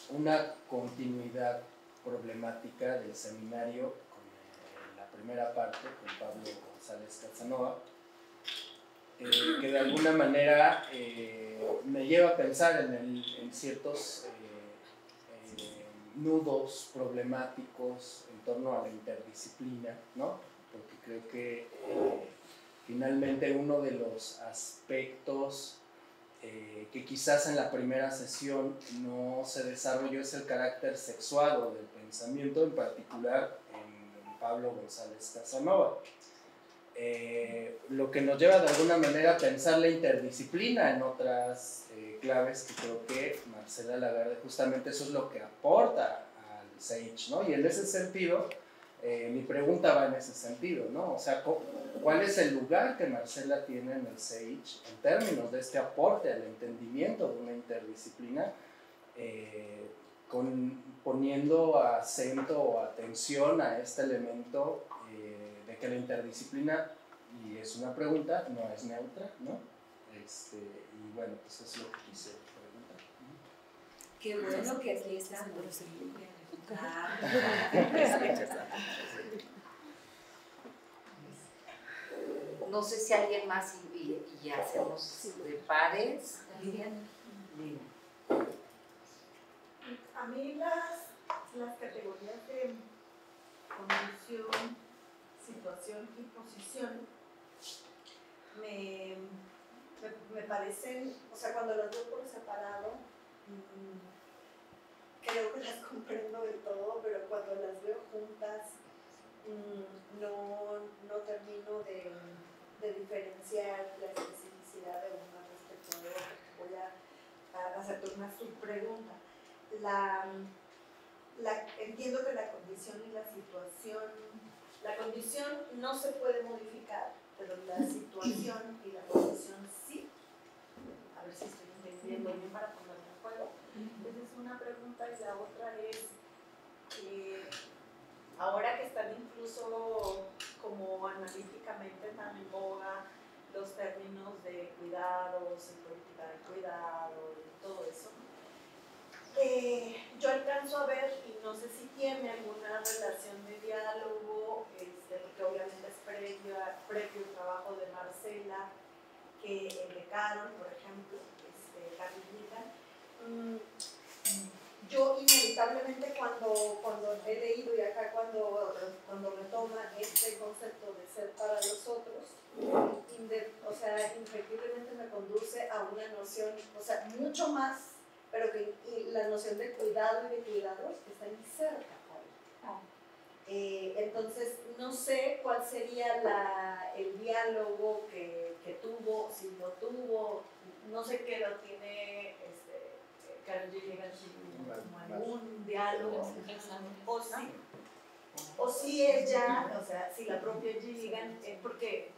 una continuidad problemática del seminario con la primera parte con Pablo González Casanova, que de alguna manera me lleva a pensar en ciertos nudos problemáticos en torno a la interdisciplina, ¿no? Porque creo que finalmente uno de los aspectos que quizás en la primera sesión no se desarrolló es el carácter sexuado del pensamiento, en particular en Pablo González Casanova. Lo que nos lleva de alguna manera a pensar la interdisciplina en otras claves que creo que Marcela Lagarde justamente eso es lo que aporta al Sage, ¿no? Y en ese sentido, mi pregunta va en ese sentido, ¿no? O sea, ¿cuál es el lugar que Marcela tiene en el Sage en términos de este aporte al entendimiento de una interdisciplina, poniendo acento o atención a este elemento de que la interdisciplina, y es una pregunta, no es neutra, ¿no? Y bueno, pues eso es lo que quise preguntar. qué bueno que aquí estamos. No sé si alguien más y hacemos de pares. A mí las categorías de condición, situación y posición me parecen, o sea, cuando las veo por separado, creo que las comprendo del todo, pero cuando las veo juntas, no termino de diferenciar la especificidad de una respecto de otra. Voy a hacerte una subpregunta. Entiendo que la condición y la situación, la condición no se puede modificar, pero la situación y la condición sí. A ver si estoy entendiendo bien para ponerme de acuerdo. Esa es una pregunta y la otra es que ahora que están incluso como analíticamente tan en boga los términos de cuidados y política de cuidado y todo eso, yo alcanzo a ver, y no sé si tiene alguna relación de diálogo, porque obviamente es previo trabajo de Marcela, que becaron, por ejemplo, Carmelita. Yo inevitablemente cuando he leído y acá cuando retoman este concepto de ser para los otros, o sea, indefectiblemente me conduce a una noción, o sea, mucho más, pero que la noción de cuidado y de cuidados está inserta ahí. Entonces, no sé cuál sería el diálogo que tuvo, si lo tuvo, no sé qué lo tiene Karen Gilligan, algún diálogo, o si ella, o sea, si la propia Gilligan, porque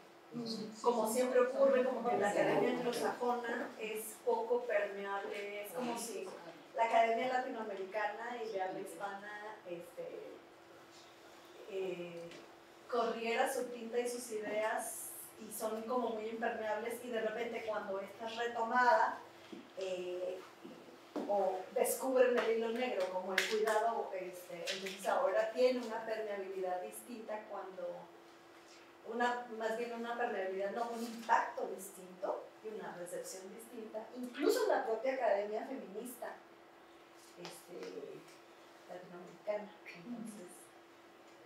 como siempre ocurre, como que la academia anglosajona es poco permeable, es como si la academia latinoamericana y de habla hispana corriera su tinta y sus ideas y son como muy impermeables, y de repente cuando esta es retomada o descubren el hilo negro como el cuidado, entonces ahora tiene una permeabilidad distinta, más bien una permeabilidad, no, un impacto distinto, y una recepción distinta, incluso en la propia academia feminista latinoamericana. Entonces,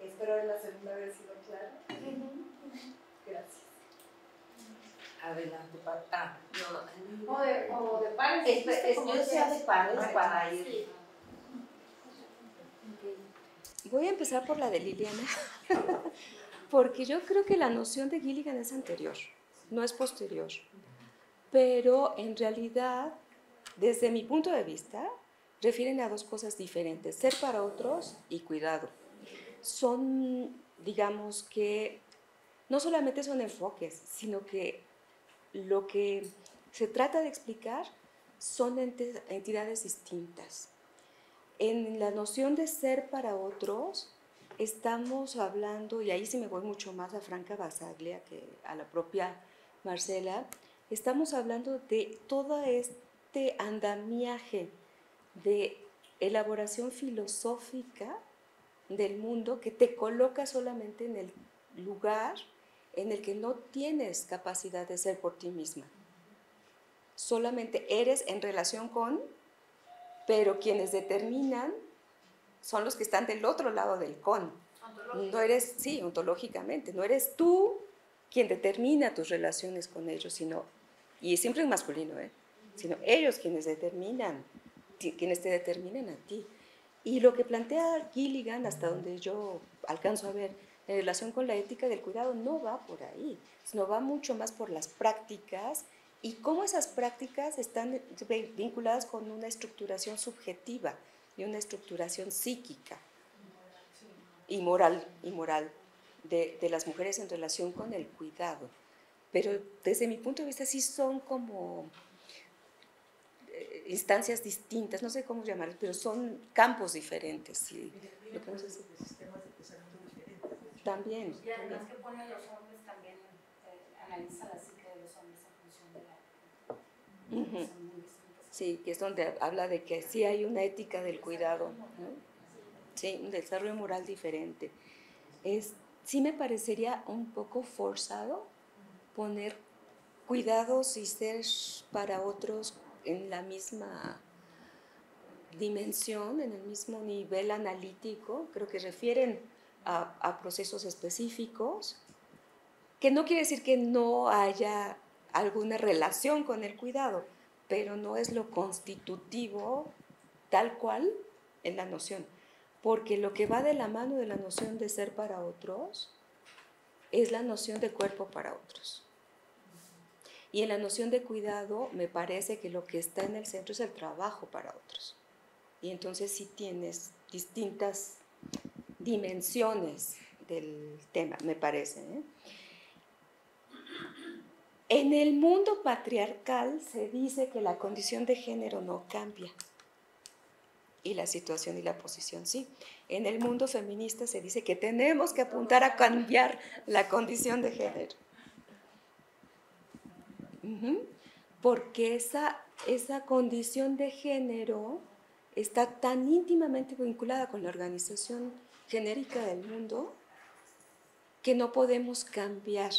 espero en la segunda haber sido clara. Gracias. Adelante, O de pares. Yo sea de pares para ir. Sí. Voy a empezar por la de Liliana, porque yo creo que la noción de Gilligan es anterior, no es posterior. Pero en realidad, desde mi punto de vista, refieren a dos cosas diferentes, ser para otros y cuidado. Son, digamos que, no solamente son enfoques, sino que lo que se trata de explicar son entidades distintas. En la noción de ser para otros, estamos hablando, y ahí sí me voy mucho más a Franca Basaglia que a la propia Marcela, estamos hablando de todo este andamiaje de elaboración filosófica del mundo que te coloca solamente en el lugar en el que no tienes capacidad de ser por ti misma. Solamente eres en relación con, pero quienes determinan son los que están del otro lado del con. No eres, sí, ontológicamente, no eres tú quien determina tus relaciones con ellos, sino, y siempre en masculino, sino ellos quienes determinan, quienes te determinan a ti. Y lo que plantea Gilligan, hasta donde yo alcanzo a ver, en relación con la ética del cuidado, no va por ahí, sino va mucho más por las prácticas y cómo esas prácticas están vinculadas con una estructuración subjetiva y una estructuración psíquica y moral de las mujeres en relación con el cuidado. Pero desde mi punto de vista sí son como instancias distintas, no sé cómo llamarlas, pero son campos diferentes. Sí. Lo que no sé si... También. Y además que pone a los hombres también, analiza la psique de los hombres en función de la... Son muy distintas. Sí, que es donde habla de que sí hay una ética del cuidado, ¿no? Sí, un desarrollo moral diferente. Sí me parecería un poco forzado poner cuidados y ser para otros en la misma dimensión, en el mismo nivel analítico. Creo que refieren a procesos específicos, que no quiere decir que no haya alguna relación con el cuidado, pero no es lo constitutivo tal cual en la noción, porque lo que va de la mano de la noción de ser para otros es la noción de cuerpo para otros. Y en la noción de cuidado me parece que lo que está en el centro es el trabajo para otros. Y entonces sí tienes distintas dimensiones del tema, me parece. En el mundo patriarcal se dice que la condición de género no cambia y la situación y la posición sí. En el mundo feminista se dice que tenemos que apuntar a cambiar la condición de género. Porque esa condición de género está tan íntimamente vinculada con la organización genérica del mundo que no podemos cambiar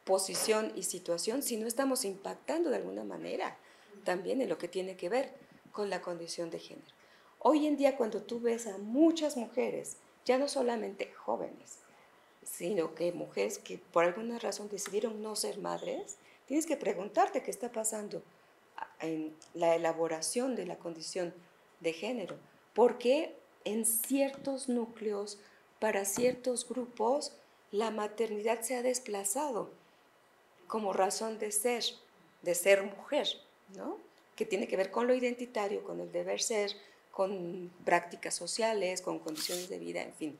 posición y situación si no estamos impactando de alguna manera también en lo que tiene que ver con la condición de género. Hoy en día cuando tú ves a muchas mujeres, ya no solamente jóvenes, sino que mujeres que por alguna razón decidieron no ser madres, tienes que preguntarte qué está pasando en la elaboración de la condición de género, porque en ciertos núcleos, para ciertos grupos, la maternidad se ha desplazado como razón de ser mujer, ¿no? Que tiene que ver con lo identitario, con el deber ser, con prácticas sociales, con condiciones de vida, en fin.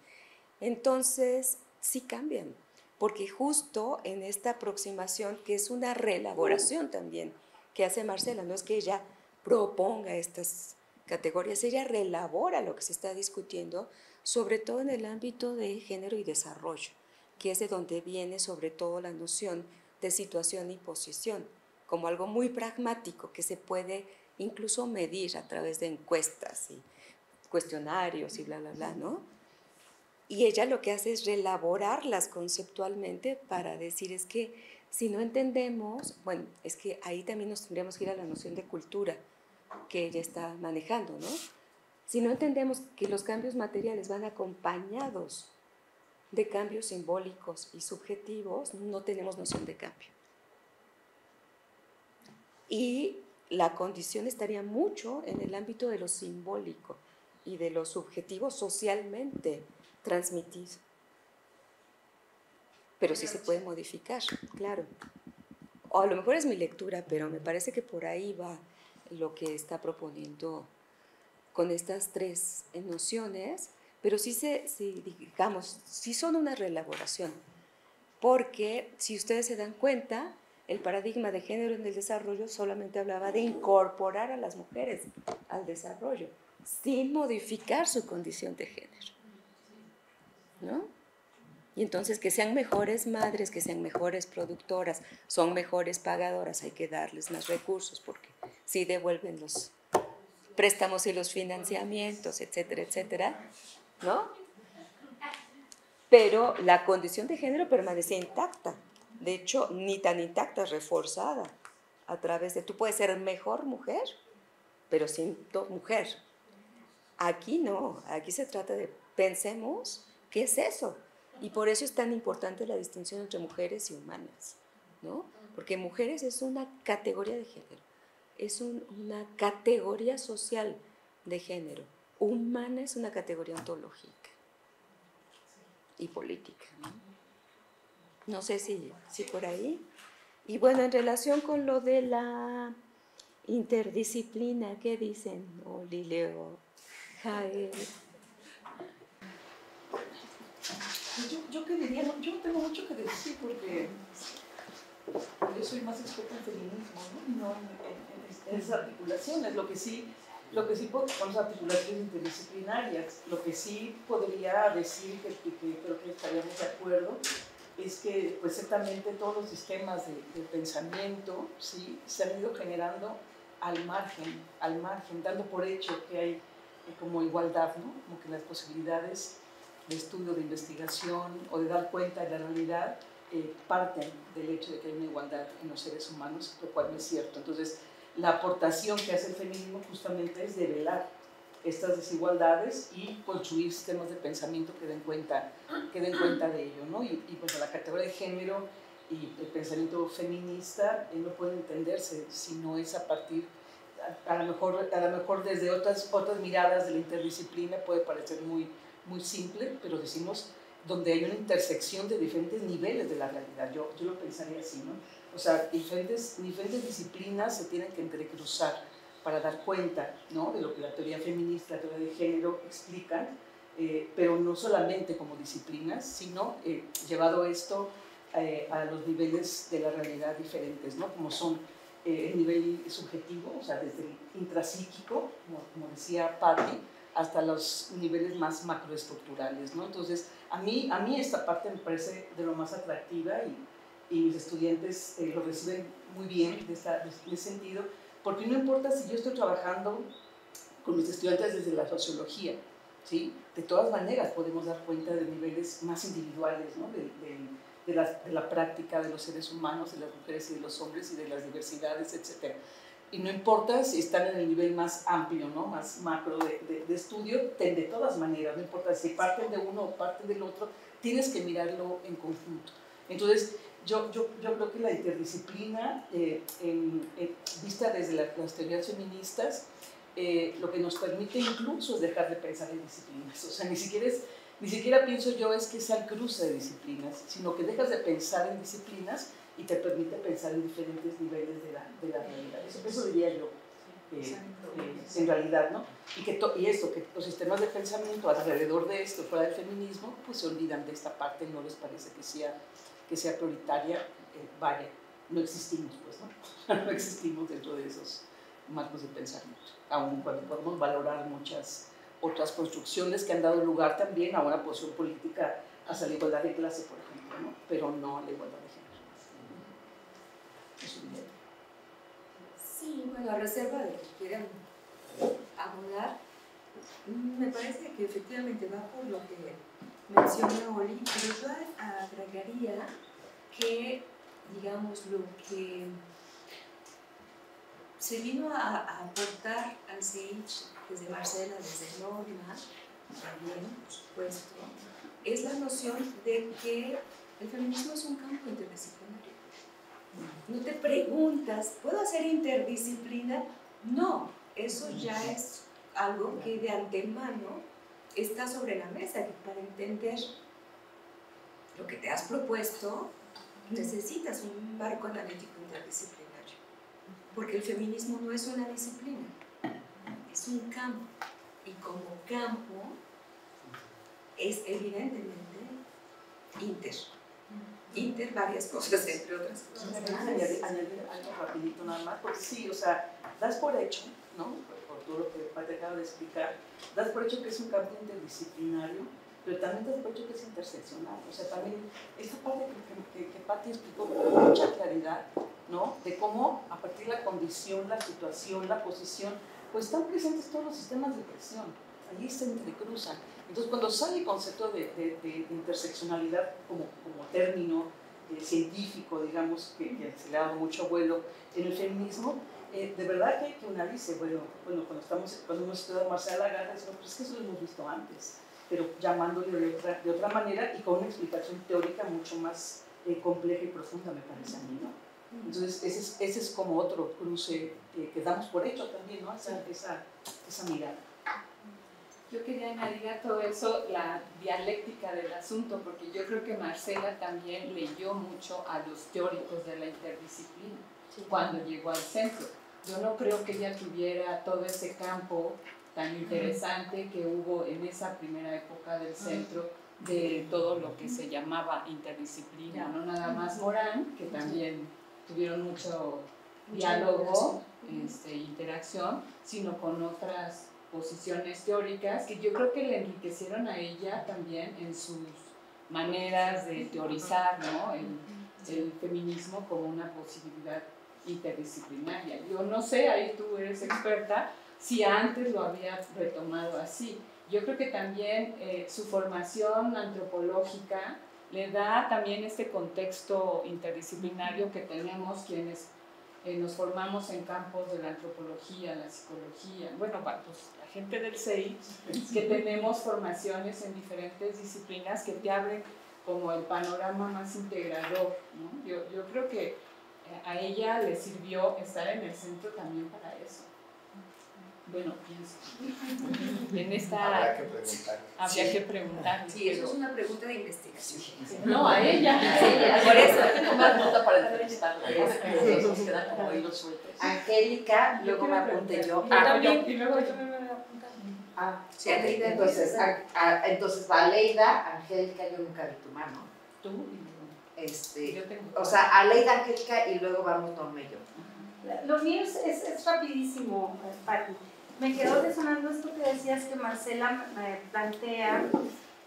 Entonces, sí cambian, porque justo en esta aproximación, que es una reelaboración también que hace Marcela, no es que ella proponga estas categorías, ella reelabora lo que se está discutiendo, sobre todo en el ámbito de género y desarrollo, que es de donde viene sobre todo la noción de situación y posición, como algo muy pragmático que se puede incluso medir a través de encuestas y cuestionarios y bla, bla, bla, ¿no? Y ella lo que hace es reelaborarlas conceptualmente para decir es que si no entendemos, bueno, es que ahí también nos tendríamos que ir a la noción de cultura que ella está manejando, ¿no? Si no entendemos que los cambios materiales van acompañados de cambios simbólicos y subjetivos, no tenemos noción de cambio. Y la condición estaría mucho en el ámbito de lo simbólico y de lo subjetivo socialmente transmitido. Pero sí se puede modificar, claro. O a lo mejor es mi lectura, pero me parece que por ahí va lo que está proponiendo con estas tres nociones, pero sí, digamos, sí son una reelaboración, porque si ustedes se dan cuenta, el paradigma de género en el desarrollo solamente hablaba de incorporar a las mujeres al desarrollo, sin modificar su condición de género, ¿no? Y entonces que sean mejores madres, que sean mejores productoras, son mejores pagadoras, hay que darles más recursos porque sí devuelven los préstamos y los financiamientos, etcétera, etcétera, ¿no? Pero la condición de género permanecía intacta. De hecho, ni tan intacta, reforzada a través de, tú puedes ser mejor mujer, pero siendo mujer. Aquí no, aquí se trata de, pensemos, ¿qué es eso? Y por eso es tan importante la distinción entre mujeres y humanas, ¿no? Porque mujeres es una categoría de género, es una categoría social de género. Humana es una categoría ontológica y política, ¿no? No sé si por ahí. Y bueno, en relación con lo de la interdisciplina, ¿qué dicen? Lileo, Jael. Yo qué diría, yo no tengo mucho que decir porque yo soy más experta en feminismo, ¿no? Y no en esas articulaciones. Lo que sí con las articulaciones interdisciplinarias, lo que sí podría decir que creo que estaríamos de acuerdo es que pues ciertamente todos los sistemas de pensamiento, ¿sí?, se han ido generando al margen, dando por hecho que hay como igualdad, ¿no? Como que las posibilidades de estudio, de investigación o de dar cuenta de la realidad parten del hecho de que hay una igualdad en los seres humanos, lo cual no es cierto. Entonces, la aportación que hace el feminismo justamente es develar estas desigualdades y construir sistemas de pensamiento que den cuenta de ello, ¿no? Y pues la categoría de género y el pensamiento feminista no puede entenderse si no es a partir, a lo mejor desde otras miradas de la interdisciplina puede parecer muy simple, pero decimos donde hay una intersección de diferentes niveles de la realidad. Yo lo pensaría así, ¿no? O sea, diferentes disciplinas se tienen que entrecruzar para dar cuenta, ¿no?, de lo que la teoría feminista, la teoría de género explican, pero no solamente como disciplinas, sino llevado esto a los niveles de la realidad diferentes, ¿no?, como son el nivel subjetivo, o sea, desde el intrapsíquico, como decía Patti, hasta los niveles más macroestructurales, ¿no? Entonces, a mí esta parte me parece de lo más atractiva y mis estudiantes lo reciben muy bien en ese sentido, porque no importa si yo estoy trabajando con mis estudiantes desde la sociología, ¿sí?, de todas maneras podemos dar cuenta de niveles más individuales, ¿no?, de la práctica de los seres humanos, de las mujeres y de los hombres y de las diversidades, etc. Y no importa si están en el nivel más amplio, ¿no?, más macro de estudio, de todas maneras, no importa si parten de uno o parten del otro, tienes que mirarlo en conjunto. Entonces, yo creo que la interdisciplina, vista desde las teorías feministas, lo que nos permite incluso es dejar de pensar en disciplinas. O sea, ni siquiera pienso yo es que sea el cruce de disciplinas, sino que dejas de pensar en disciplinas y te permite pensar en diferentes niveles de la realidad. Eso diría yo, en realidad, ¿no? Y esto, que los sistemas de pensamiento alrededor de esto, fuera del feminismo, pues se olvidan de esta parte, no les parece que sea prioritaria. Vaya, no existimos, pues, ¿no? No existimos dentro de esos marcos de pensamiento, aun cuando podemos valorar muchas otras construcciones que han dado lugar también a una posición política hacia la igualdad de clase, por ejemplo, ¿no?, pero no a la igualdad de género. Eso diría. Sí, bueno, a reserva de que quieran abordar, me parece que efectivamente va por lo que mencionó Oli, pero yo agregaría que, digamos, lo que se vino a aportar al CEICH desde Marcela, desde Norma, también, por supuesto, es la noción de que el feminismo es un campo interdisciplinario. No te preguntas, ¿puedo hacer interdisciplina? No, eso ya es algo que de antemano está sobre la mesa, que para entender lo que te has propuesto necesitas un marco analítico interdisciplinario, porque el feminismo no es una disciplina, es un campo, y como campo es evidentemente inter varias cosas, entre otras cosas. Añadir algo rapidito nada más, porque sí, o sea, das por hecho, ¿no? Por todo lo que Pati acaba de explicar, das por hecho que es un campo interdisciplinario, pero también das por hecho que es interseccional. O sea, también esta parte que Pati explicó con mucha claridad, ¿no? De cómo a partir de la condición, la situación, la posición, pues están presentes todos los sistemas de presión, allí se entrecruzan. Entonces, cuando sale el concepto de interseccionalidad como término científico, digamos, que se le ha dado mucho vuelo en el feminismo, de verdad que uno dice, bueno, cuando hemos estudiado Marcela Lagarde, decimos, pues es que eso lo hemos visto antes, pero llamándole de otra manera y con una explicación teórica mucho más compleja y profunda, me parece a mí, ¿no? Entonces, ese es como otro cruce que damos por hecho también, ¿no? Esa mirada. Yo quería añadir a todo eso la dialéctica del asunto, porque yo creo que Marcela también leyó mucho a los teóricos de la interdisciplina cuando llegó al centro. Yo no creo que ella tuviera todo ese campo tan interesante que hubo en esa primera época del centro de todo lo que se llamaba interdisciplina, no nada más Morán, que también tuvieron mucho diálogo, interacción, sino con otras posiciones teóricas que yo creo que le enriquecieron a ella también en sus maneras de teorizar, ¿no? el feminismo como una posibilidad interdisciplinaria. Yo no sé, ahí tú eres experta, si antes lo había retomado así. Yo creo que también su formación antropológica le da también este contexto interdisciplinario que tenemos quienes nos formamos en campos de la antropología, la psicología, bueno, pues la gente del CEI, que tenemos formaciones en diferentes disciplinas que te abren como el panorama más integrador, ¿no? Yo creo que a ella le sirvió estar en el centro también para eso. Bueno, pienso. En esta... Habría que preguntar. Habría que preguntar. Sí, eso es una pregunta de investigación. No, a ella. Por eso. Una pregunta para entrevistarla. Nos quedan como hilos sueltos. Angélica, luego me apunté yo. Y luego yo me voy a apuntar. Sí, Aleida, entonces va Aleida, Angélica, yo nunca vi tu mano. Tú y yo tengo. O sea, Aleida, Angélica y luego vamos Norma y yo. Lo mío es rapidísimo, Pati. Me quedó resonando esto que decías que Marcela plantea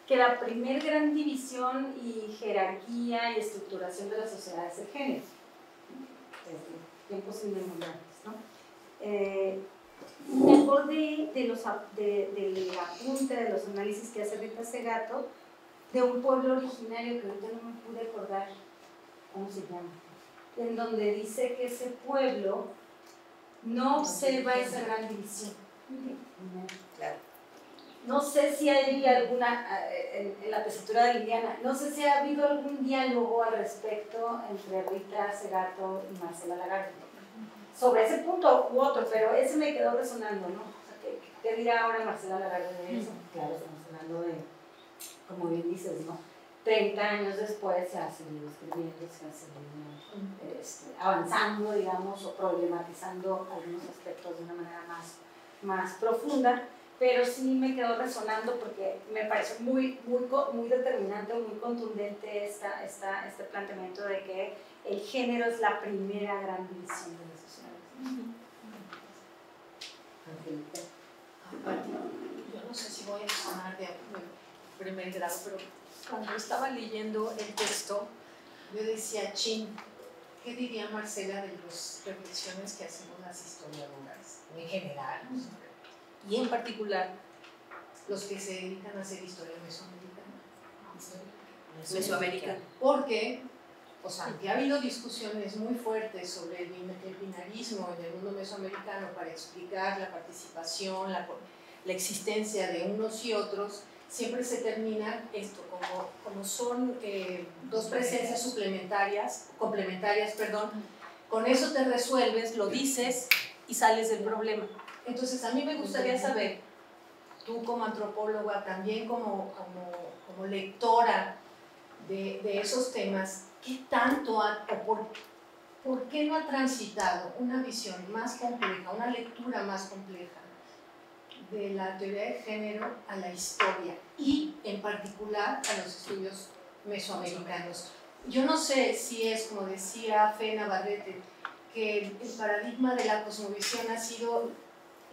que la primer gran división y jerarquía y estructuración de la sociedad es el género, desde tiempos inmemoriales, ¿no? Me acordé del apunte, de los análisis que hace Rita Segato, de un pueblo originario que ahorita no me pude acordar cómo se llama, en donde dice que ese pueblo no observa esa gran división. Claro. No sé si hay alguna, en la tesitura de Liliana, no sé si ha habido algún diálogo al respecto entre Rita Segato y Marcela Lagarde sobre ese punto u otro, pero ese me quedó resonando, ¿no? O sea, ¿qué dirá ahora Marcela Lagarde de eso? Claro, estamos hablando de, como bien dices, ¿no? 30 años después se ha seguido escribiendo, se ha seguido avanzando, digamos, o problematizando algunos aspectos de una manera más profunda, pero sí me quedó resonando porque me pareció muy determinante, muy contundente este planteamiento de que el género es la primera gran división de las sociedades. Yo no sé si voy a sonar de primer grado, pero cuando estaba leyendo el texto, yo decía, ¿qué diría Marcela de las reflexiones que hacemos las historiadoras en general? Y en particular, los que se dedican a hacer historia mesoamericana. mesoamericano. Porque, o sea, ya ha habido discusiones muy fuertes sobre el binarismo en el mundo mesoamericano para explicar la participación, la existencia de unos y otros. Siempre se termina esto, como son dos presencias complementarias, con eso te resuelves, lo dices y sales del problema. Entonces a mí me gustaría saber, tú como antropóloga, también como lectora de esos temas, ¿qué tanto por qué no ha transitado una visión más compleja, una lectura más compleja de la teoría de género a la historia y en particular a los estudios mesoamericanos? Yo no sé si es, como decía Fe Navarrete, que el paradigma de la cosmovisión ha sido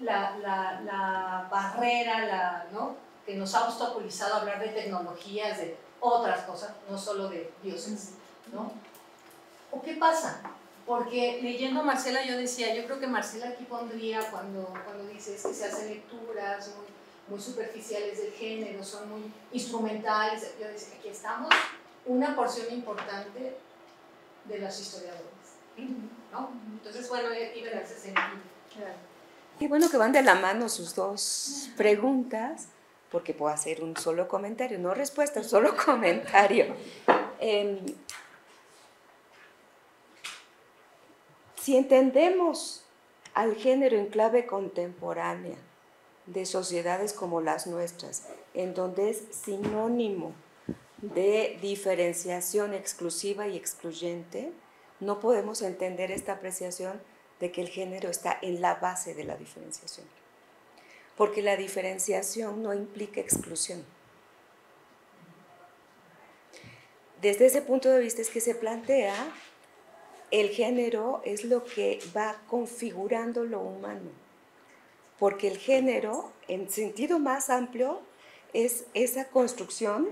la barrera, ¿no?, que nos ha obstaculizado a hablar de tecnologías, de otras cosas, no solo de dioses, ¿no? ¿O qué pasa? Porque leyendo a Marcela yo decía, yo creo que Marcela aquí pondría, cuando dices que se hacen lecturas muy superficiales del género, son muy instrumentales, yo decía, aquí estamos una porción importante de los historiadores, ¿no? Entonces, bueno, iba en ese sentido. Y bueno que van de la mano sus dos preguntas, porque puedo hacer un solo comentario, no respuesta, solo comentario. Si entendemos al género en clave contemporánea de sociedades como las nuestras, en donde es sinónimo de diferenciación exclusiva y excluyente, no podemos entender esta apreciación de que el género está en la base de la diferenciación, porque la diferenciación no implica exclusión. Desde ese punto de vista es que se plantea el género es lo que va configurando lo humano, porque el género, en sentido más amplio, es esa construcción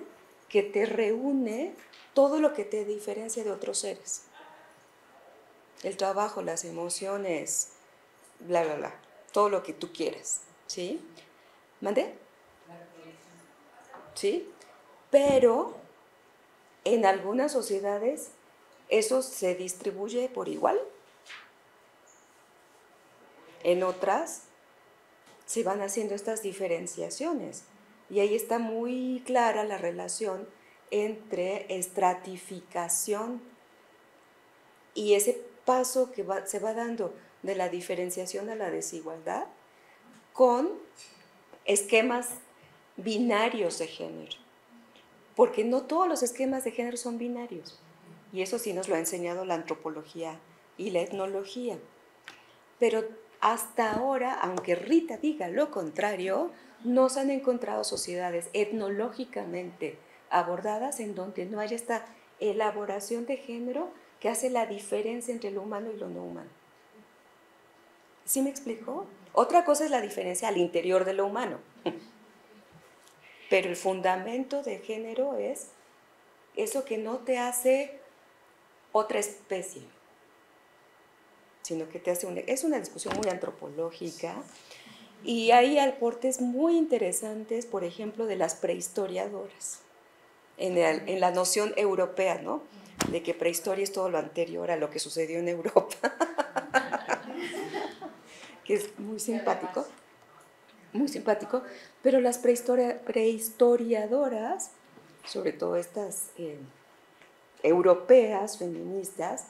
que te reúne todo lo que te diferencia de otros seres. El trabajo, las emociones, bla, bla, bla, todo lo que tú quieras, ¿sí? ¿Mande? ¿Sí? Pero en algunas sociedades eso se distribuye por igual. En otras se van haciendo estas diferenciaciones y ahí está muy clara la relación entre estratificación y ese paso que se va dando de la diferenciación a la desigualdad con esquemas binarios de género, porque no todos los esquemas de género son binarios. Y eso sí nos lo ha enseñado la antropología y la etnología. Pero hasta ahora, aunque Rita diga lo contrario, no se han encontrado sociedades etnológicamente abordadas en donde no haya esta elaboración de género que hace la diferencia entre lo humano y lo no humano. ¿Sí me explico? Otra cosa es la diferencia al interior de lo humano. Pero el fundamento de género es eso que no te hace otra especie, sino que te hace es una discusión muy antropológica y hay aportes muy interesantes, por ejemplo, de las prehistoriadoras, en la noción europea, ¿no?, de que prehistoria es todo lo anterior a lo que sucedió en Europa, que es muy simpático, pero las prehistoriadoras, sobre todo estas europeas, feministas,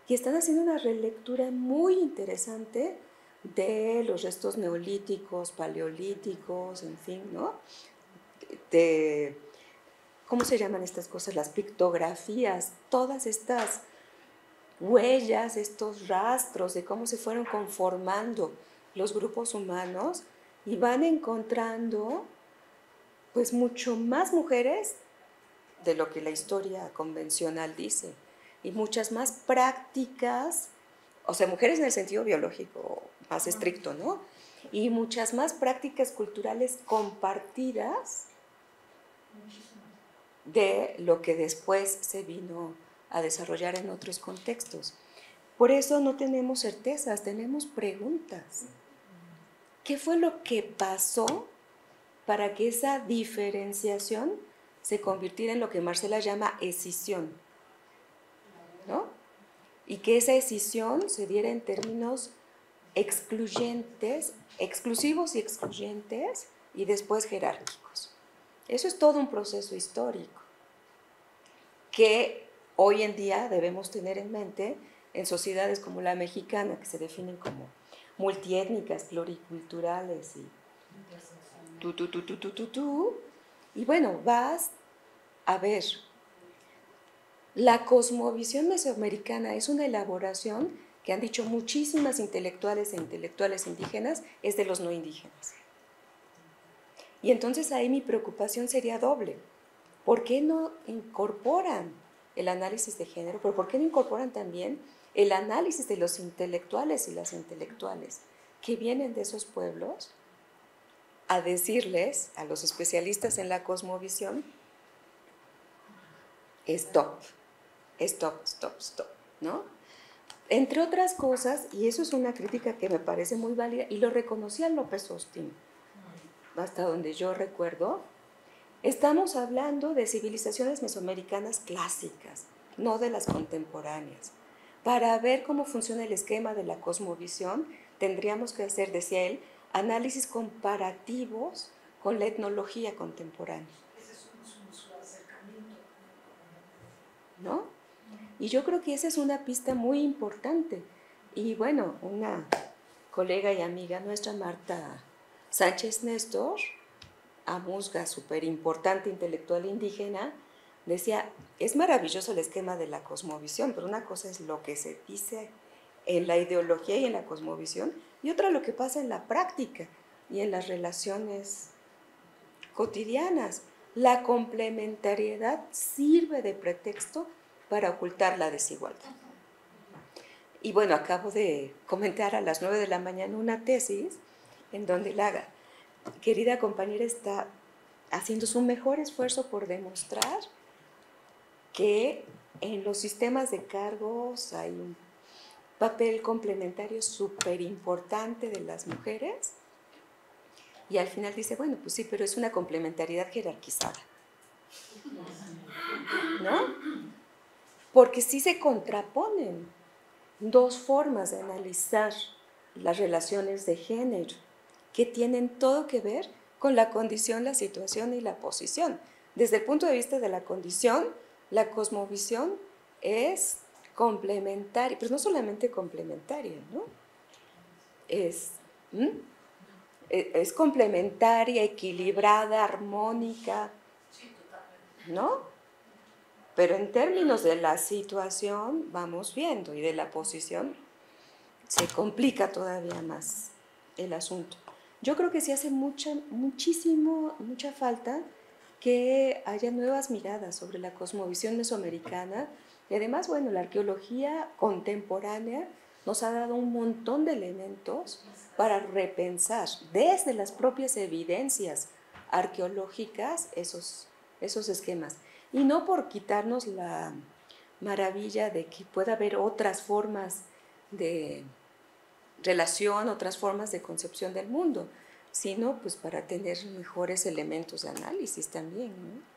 que están haciendo una relectura muy interesante de los restos neolíticos, paleolíticos, en fin, ¿no? De, ¿cómo se llaman estas cosas? Las pictografías, todas estas huellas, estos rastros de cómo se fueron conformando los grupos humanos y van encontrando pues mucho más mujeres de lo que la historia convencional dice, y muchas más prácticas, o sea, mujeres en el sentido biológico más estricto, ¿no? Y muchas más prácticas culturales compartidas de lo que después se vino a desarrollar en otros contextos. Por eso no tenemos certezas, tenemos preguntas. ¿Qué fue lo que pasó para que esa diferenciación se convirtiera en lo que Marcela llama escisión, ¿no? Y que esa escisión se diera en términos excluyentes, exclusivos y excluyentes, y después jerárquicos. Eso es todo un proceso histórico que hoy en día debemos tener en mente en sociedades como la mexicana, que se definen como multiétnicas, pluriculturales y y bueno, vas a ver, la cosmovisión mesoamericana es una elaboración que han dicho muchísimas intelectuales e intelectuales indígenas, es de los no indígenas. Y entonces ahí mi preocupación sería doble. ¿Por qué no incorporan el análisis de género? ¿Pero por qué no incorporan también el análisis de los intelectuales y las intelectuales que vienen de esos pueblos a decirles a los especialistas en la cosmovisión, stop, ¿no? Entre otras cosas, y eso es una crítica que me parece muy válida, y lo reconocía López Austin, hasta donde yo recuerdo, estamos hablando de civilizaciones mesoamericanas clásicas, no de las contemporáneas. Para ver cómo funciona el esquema de la cosmovisión, tendríamos que hacer, decía él, análisis comparativos con la etnología contemporánea. Ese es su acercamiento. ¿No? Y yo creo que esa es una pista muy importante. Y bueno, una colega y amiga nuestra, Marta Sánchez Néstor, Amusga, súper importante intelectual indígena, decía, es maravilloso el esquema de la cosmovisión, pero una cosa es lo que se dice en la ideología y en la cosmovisión, y otra lo que pasa en la práctica y en las relaciones cotidianas. La complementariedad sirve de pretexto para ocultar la desigualdad. Y bueno, acabo de comentar a las 9 de la mañana una tesis en donde la querida compañera está haciendo su mejor esfuerzo por demostrar que en los sistemas de cargos hay un papel complementario súper importante de las mujeres, y al final dice, bueno, pues sí, pero es una complementariedad jerarquizada, ¿no? Porque sí se contraponen dos formas de analizar las relaciones de género que tienen todo que ver con la condición, la situación y la posición. Desde el punto de vista de la condición, la cosmovisión es complementaria, pero no solamente complementaria, ¿no? Es complementaria, equilibrada, armónica, ¿no? Pero en términos de la situación vamos viendo, y de la posición se complica todavía más el asunto. Yo creo que sí hace mucha falta que haya nuevas miradas sobre la cosmovisión mesoamericana, y además, bueno, la arqueología contemporánea nos ha dado un montón de elementos para repensar desde las propias evidencias arqueológicas esos esquemas. Y no por quitarnos la maravilla de que pueda haber otras formas de relación, otras formas de concepción del mundo, sino pues para tener mejores elementos de análisis también, ¿no?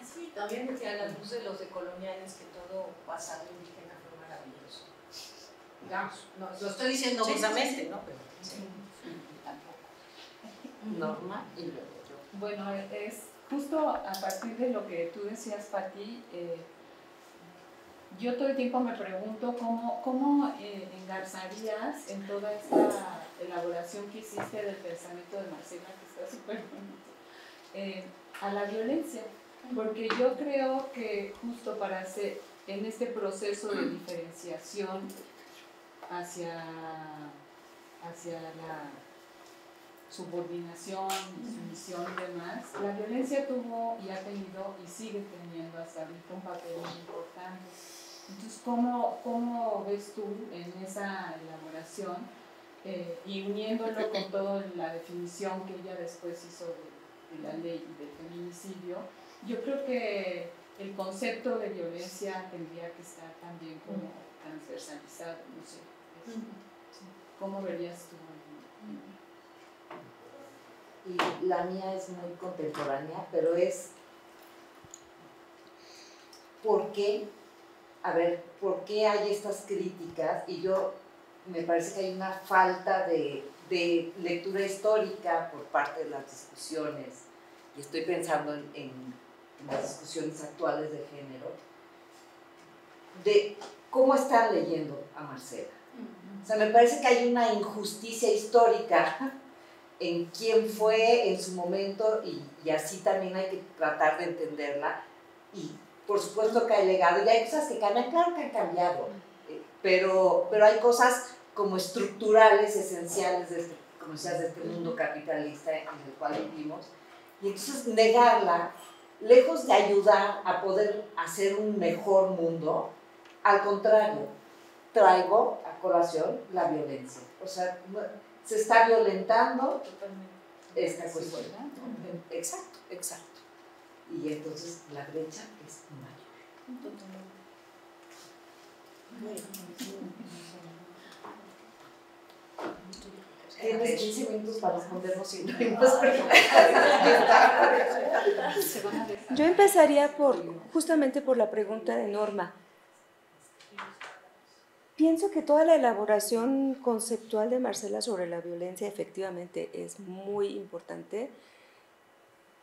Sí, también decía la luz de los decoloniales que todo pasado indígena fue maravilloso. Digamos, no, lo estoy diciendo justamente, ¿no? Pero sí, tampoco. Norma y luego yo. Bueno, es justo a partir de lo que tú decías, Pati, yo todo el tiempo me pregunto cómo engarzarías en toda esta elaboración que hiciste del pensamiento de Marcela, que está súper bonito, a la violencia. Porque yo creo que justo para hacer en este proceso de diferenciación hacia la subordinación, sumisión y demás, la violencia tuvo y ha tenido y sigue teniendo hasta ahorita un papel muy importante. Entonces, ¿cómo ves tú en esa elaboración y uniéndolo con toda la definición que ella después hizo de la ley y del feminicidio? Yo creo que el concepto de violencia tendría que estar también como transversalizado, no sé. ¿Cómo verías tú? y la mía es muy contemporánea, pero es ¿por qué? A ver, ¿por qué hay estas críticas? Y me parece que hay una falta de lectura histórica por parte de las discusiones, y estoy pensando en las discusiones actuales de género, de cómo están leyendo a Marcela. O sea, me parece que hay una injusticia histórica en quién fue en su momento, y así también hay que tratar de entenderla. Y por supuesto que hay legado, y hay cosas que cambian, claro que han cambiado, pero hay cosas como estructurales, esenciales, como decías, de este mundo capitalista en el cual vivimos, y entonces negarla, lejos de ayudar a poder hacer un mejor mundo, al contrario, traigo a colación la violencia. O sea, se está violentando esta cuestión. Exacto, exacto. Y entonces la brecha es mayor. Tienes 15 minutos para respondernos si no hay más preguntas. Yo empezaría justamente por la pregunta de Norma. Pienso que toda la elaboración conceptual de Marcela sobre la violencia efectivamente es muy importante,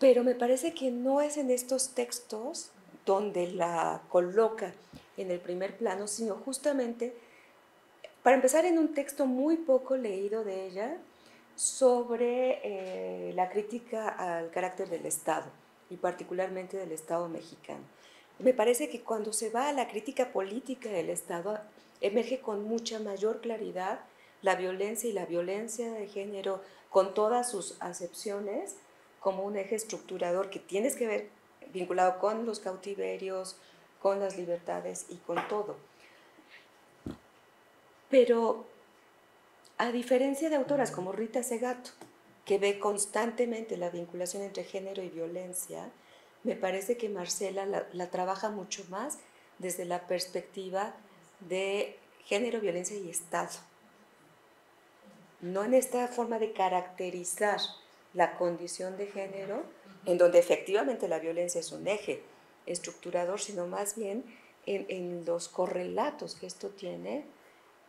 pero me parece que no es en estos textos donde la coloca en el primer plano, sino justamente, para empezar, en un texto muy poco leído de ella sobre la crítica al carácter del Estado, y particularmente del Estado mexicano. Me parece que cuando se va a la crítica política del Estado, emerge con mucha mayor claridad la violencia, y la violencia de género, con todas sus acepciones, como un eje estructurador que tienes que ver vinculado con los cautiverios, con las libertades y con todo. Pero a diferencia de autoras como Rita Segato, que ve constantemente la vinculación entre género y violencia, me parece que Marcela la trabaja mucho más desde la perspectiva de género, violencia y Estado. No en esta forma de caracterizar la condición de género, en donde efectivamente la violencia es un eje estructurador, sino más bien en los correlatos que esto tiene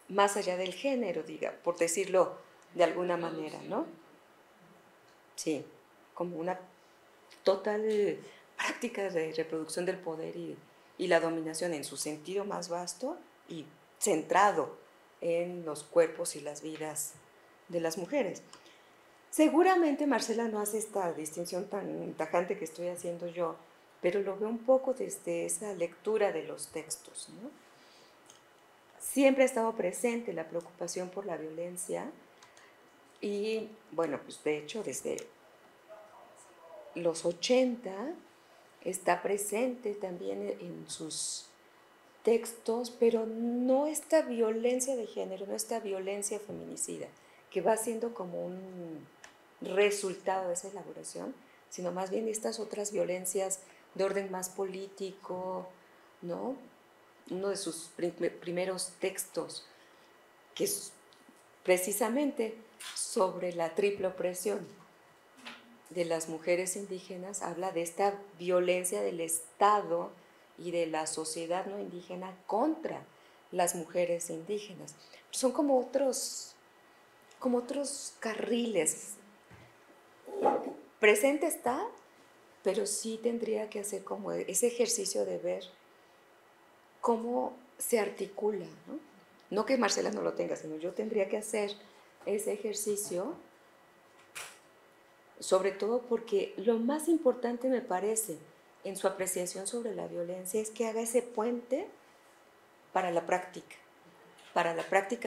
más allá del género, por decirlo de alguna manera, ¿no? Sí, como una total práctica de reproducción del poder y la dominación en su sentido más vasto y centrado en los cuerpos y las vidas de las mujeres. Seguramente Marcela no hace esta distinción tan tajante que estoy haciendo yo, pero lo veo un poco desde esa lectura de los textos, ¿no? Siempre ha estado presente la preocupación por la violencia y, bueno, pues de hecho desde los 80 está presente también en sus textos, pero no esta violencia de género, no esta violencia feminicida, que va siendo como un resultado de esa elaboración, sino más bien estas otras violencias de orden más político, ¿no? Uno de sus primeros textos, que es precisamente sobre la triple opresión de las mujeres indígenas, habla de esta violencia del Estado y de la sociedad no indígena contra las mujeres indígenas. Son como otros carriles. Presente está, pero sí tendría que hacer como ese ejercicio de ver cómo se articula, ¿no? No que Marcela no lo tenga, sino yo tendría que hacer ese ejercicio, sobre todo porque lo más importante me parece en su apreciación sobre la violencia es que haga ese puente para la práctica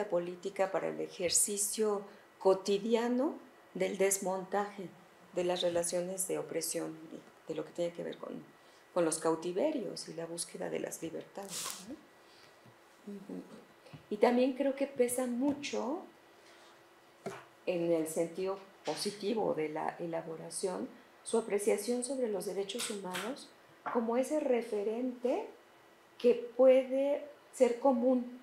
política, para el ejercicio cotidiano del desmontaje de las relaciones de opresión, de lo que tiene que ver con los cautiverios y la búsqueda de las libertades, ¿no? Y también creo que pesa mucho en el sentido positivo de la elaboración su apreciación sobre los derechos humanos como ese referente que puede ser común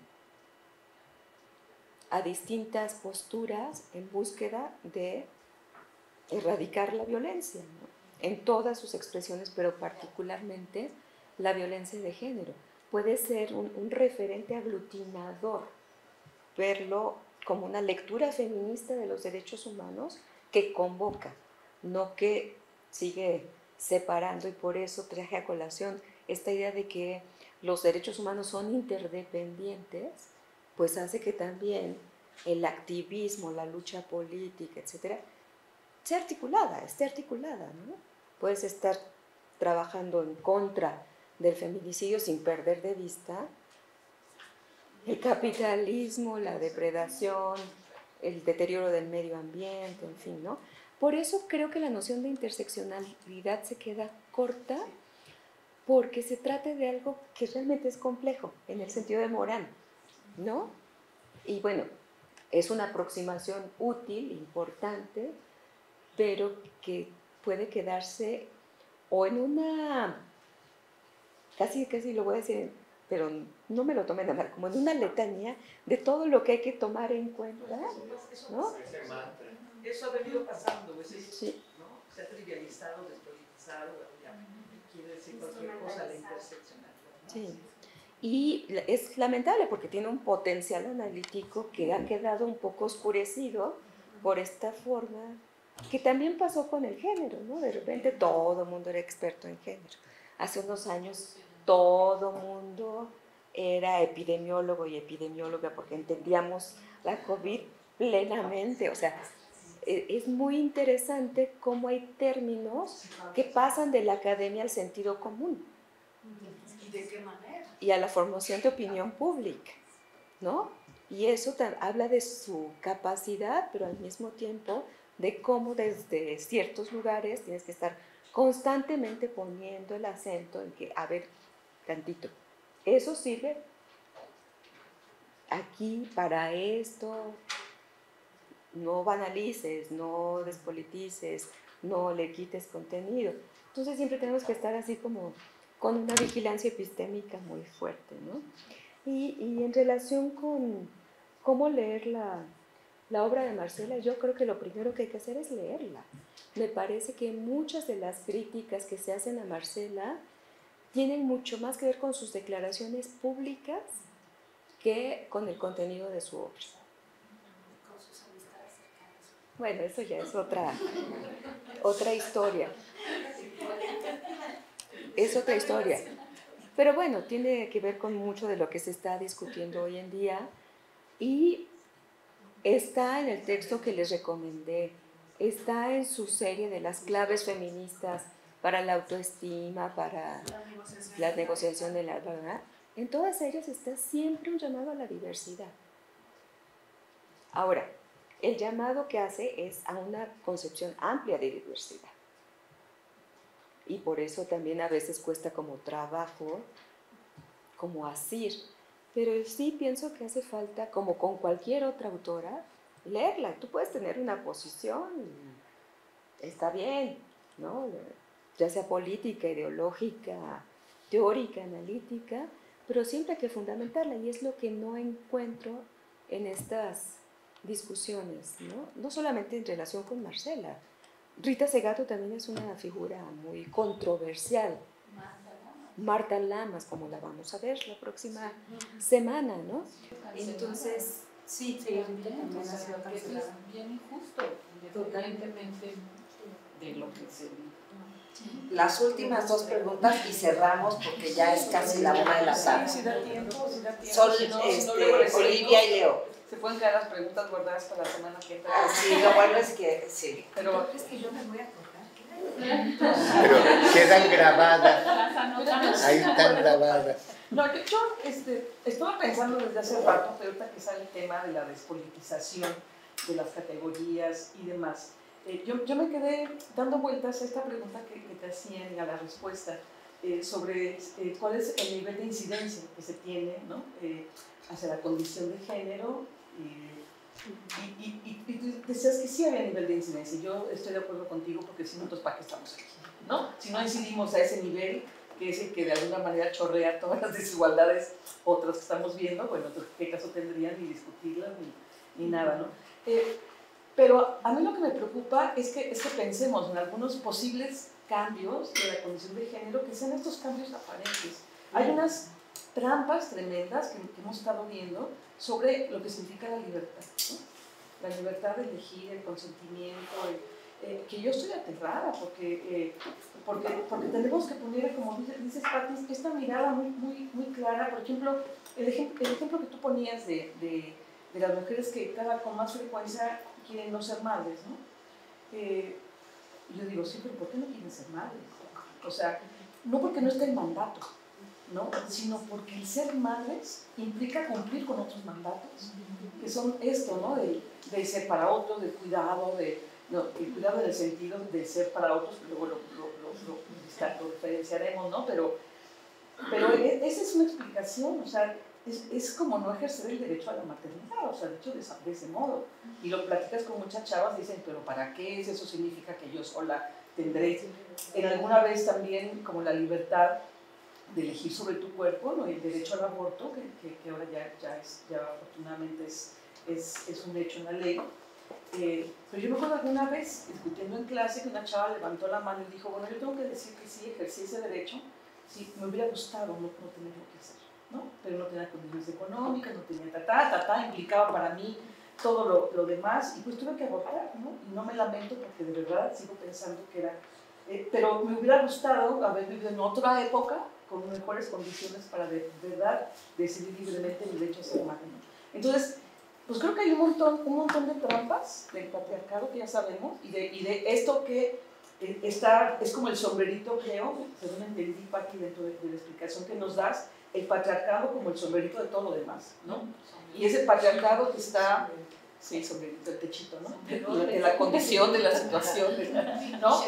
a distintas posturas en búsqueda de erradicar la violencia, ¿no? En todas sus expresiones, pero particularmente la violencia de género. Puede ser un referente aglutinador, verlo como una lectura feminista de los derechos humanos que convoca, no que sigue separando, y por eso traje a colación esta idea de que los derechos humanos son interdependientes, pues hace que también el activismo, la lucha política, etcétera, esté articulada, ¿no? Puedes estar trabajando en contra del feminicidio sin perder de vista el capitalismo, la depredación, el deterioro del medio ambiente, en fin, ¿no? Por eso creo que la noción de interseccionalidad se queda corta, porque se trata de algo que realmente es complejo, en el sentido de moral, ¿no? Y bueno, es una aproximación útil, importante, pero que puede quedarse o en una, casi lo voy a decir, pero no me lo tomen a mal, como en una letanía de todo lo que hay que tomar en cuenta, ¿no? Eso ha venido pasando, Sí. ¿no? Se ha trivializado, despolitizado, ya quiere decir cualquier cosa la interseccionalidad, ¿no? Sí. Y es lamentable porque tiene un potencial analítico que ha quedado un poco oscurecido por esta forma, que también pasó con el género, ¿no? De repente todo el mundo era experto en género. Hace unos años todo el mundo era epidemiólogo y epidemióloga porque entendíamos la COVID plenamente. O sea, es muy interesante cómo hay términos que pasan de la academia al sentido común. ¿Y de qué manera? Y a la formación de opinión pública, ¿no? Y eso habla de su capacidad, pero al mismo tiempo de cómo desde ciertos lugares tienes que estar constantemente poniendo el acento en que, a ver, tantito, eso sirve aquí para esto, no banalices, no despolitices, no le quites contenido. Entonces siempre tenemos que estar así como con una vigilancia epistémica muy fuerte, ¿no? Y en relación con cómo leer la obra de Marcela, yo creo que lo primero que hay que hacer es leerla. Me parece que muchas de las críticas que se hacen a Marcela tienen mucho más que ver con sus declaraciones públicas que con el contenido de su obra. Con sus amistades cercanas. Bueno, eso ya es otra historia. Es otra historia. Pero bueno, tiene que ver con mucho de lo que se está discutiendo hoy en día, y está en el texto que les recomendé, está en su serie de las claves feministas para la autoestima, para la negociación de la verdad. En todas ellas está siempre un llamado a la diversidad. Ahora, el llamado que hace es a una concepción amplia de diversidad. Y por eso también a veces cuesta como trabajo, como asir. Pero sí pienso que hace falta, como con cualquier otra autora, leerla. Tú puedes tener una posición, está bien, ¿no? Ya sea política, ideológica, teórica, analítica, pero siempre hay que fundamentarla, y es lo que no encuentro en estas discusiones, ¿no? No solamente en relación con Marcela. Rita Segato también es una figura muy controversial. Marta Lamas, como la vamos a ver la próxima semana, ¿no? Entonces, sí, Rita también ha sido cancelada. Es bien injusto, independientemente de lo que se diga. Las últimas dos preguntas y cerramos porque ya es casi la 1 de la tarde. Si da tiempo. Son Si no, luego les Olivia y Leo. se pueden quedar las preguntas guardadas para la semana que entra. Sí, lo bueno es que sí. Pero Es que yo me voy a acordar. Pero quedan grabadas, ahí están grabadas. no, yo estuve pensando desde hace rato, pero ahorita que sale el tema de la despolitización de las categorías y demás, yo me quedé dando vueltas a esta pregunta que te hacían y a la respuesta sobre cuál es el nivel de incidencia que se tiene, ¿no? Hacia la condición de género. Y tú decías que sí había nivel de incidencia. Yo estoy de acuerdo contigo, porque si no, entonces ¿para qué estamos aquí? ¿No? Si no incidimos a ese nivel, que es el que de alguna manera chorrea todas las desigualdades otras que estamos viendo, bueno, entonces ¿qué caso tendrían ni discutirlas ni nada, ¿no? Pero a mí lo que me preocupa es que pensemos en algunos posibles cambios de la condición de género, que sean estos cambios aparentes. Hay unas trampas tremendas que hemos estado viendo sobre lo que significa la libertad, ¿no? La libertad de elegir, el consentimiento, que yo estoy aterrada porque tenemos que poner, como dices Pati, esta mirada muy clara. Por ejemplo, el ejemplo que tú ponías de las mujeres que con más frecuencia quieren no ser madres, ¿no? Yo digo, sí, pero ¿por qué no quieren ser madres? O sea, no porque no esté el mandato, ¿no? Sino porque el ser madres implica cumplir con otros mandatos, que son esto, ¿no? De ser para otros, del cuidado, el cuidado en el sentido de ser para otros, que luego lo diferenciaremos, ¿no? Pero esa es una explicación, o sea, es como no ejercer el derecho a la maternidad, o sea, de hecho de ese modo. Y lo platicas con muchas chavas y dicen, pero ¿para qué es? Eso significa que yo sola tendré en alguna vez también como la libertad de elegir sobre tu cuerpo, ¿no? El derecho al aborto, que ahora ya afortunadamente es un hecho en la ley. Pero yo me acuerdo alguna vez, discutiendo en clase, que una chava levantó la mano y dijo, bueno, yo tengo que decir que sí, ejercí ese derecho, sí, me hubiera gustado no tenerlo que hacer, ¿no? Pero no tenía condiciones económicas, no tenía implicaba para mí todo lo demás, y pues tuve que abortar, ¿no? Y no me lamento porque de verdad sigo pensando que era... pero me hubiera gustado haber vivido en otra época, con mejores condiciones para de verdad decidir libremente mi derecho a ser madre. Entonces, pues creo que hay un montón de trampas del patriarcado que ya sabemos, y de esto que es como el sombrerito, creo, según entendí, Pati, dentro de la explicación que nos das, el patriarcado como el sombrerito de todo lo demás, ¿no? Y ese patriarcado que está, sí, sombrerito, el techito, ¿no? En la condición de la situación, ¿no?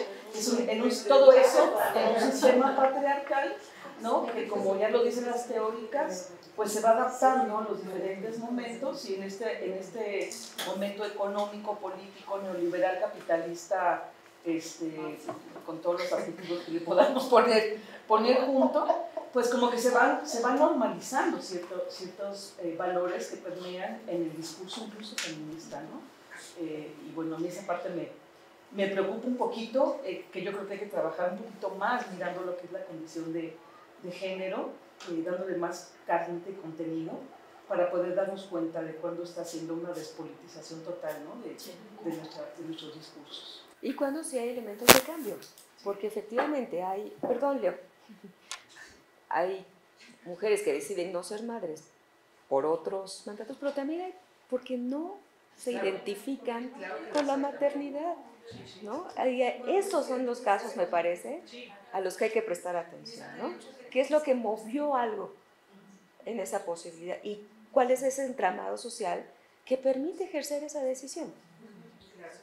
Todo eso, en un sistema patriarcal, ¿no? Que como ya lo dicen las teóricas, pues se va adaptando a los diferentes momentos, y en este momento económico, político, neoliberal, capitalista, con todos los adjetivos que le podamos poner junto, pues como que se van normalizando ciertos valores que permean en el discurso incluso feminista, ¿no? Y bueno, a mí esa parte me preocupa un poquito, que yo creo que hay que trabajar un poquito más mirando lo que es la condición de género, dándole más carne y contenido para poder darnos cuenta de cuándo está haciendo una despolitización total, ¿no? de nuestros discursos. Y cuándo sí hay elementos de cambio, porque efectivamente perdón Leo, hay mujeres que deciden no ser madres por otros mandatos, pero también hay porque no se identifican con la maternidad, ¿no? Esos son los casos, me parece, a los que hay que prestar atención, ¿no? ¿Qué es lo que movió algo en esa posibilidad? ¿Y cuál es ese entramado social que permite ejercer esa decisión?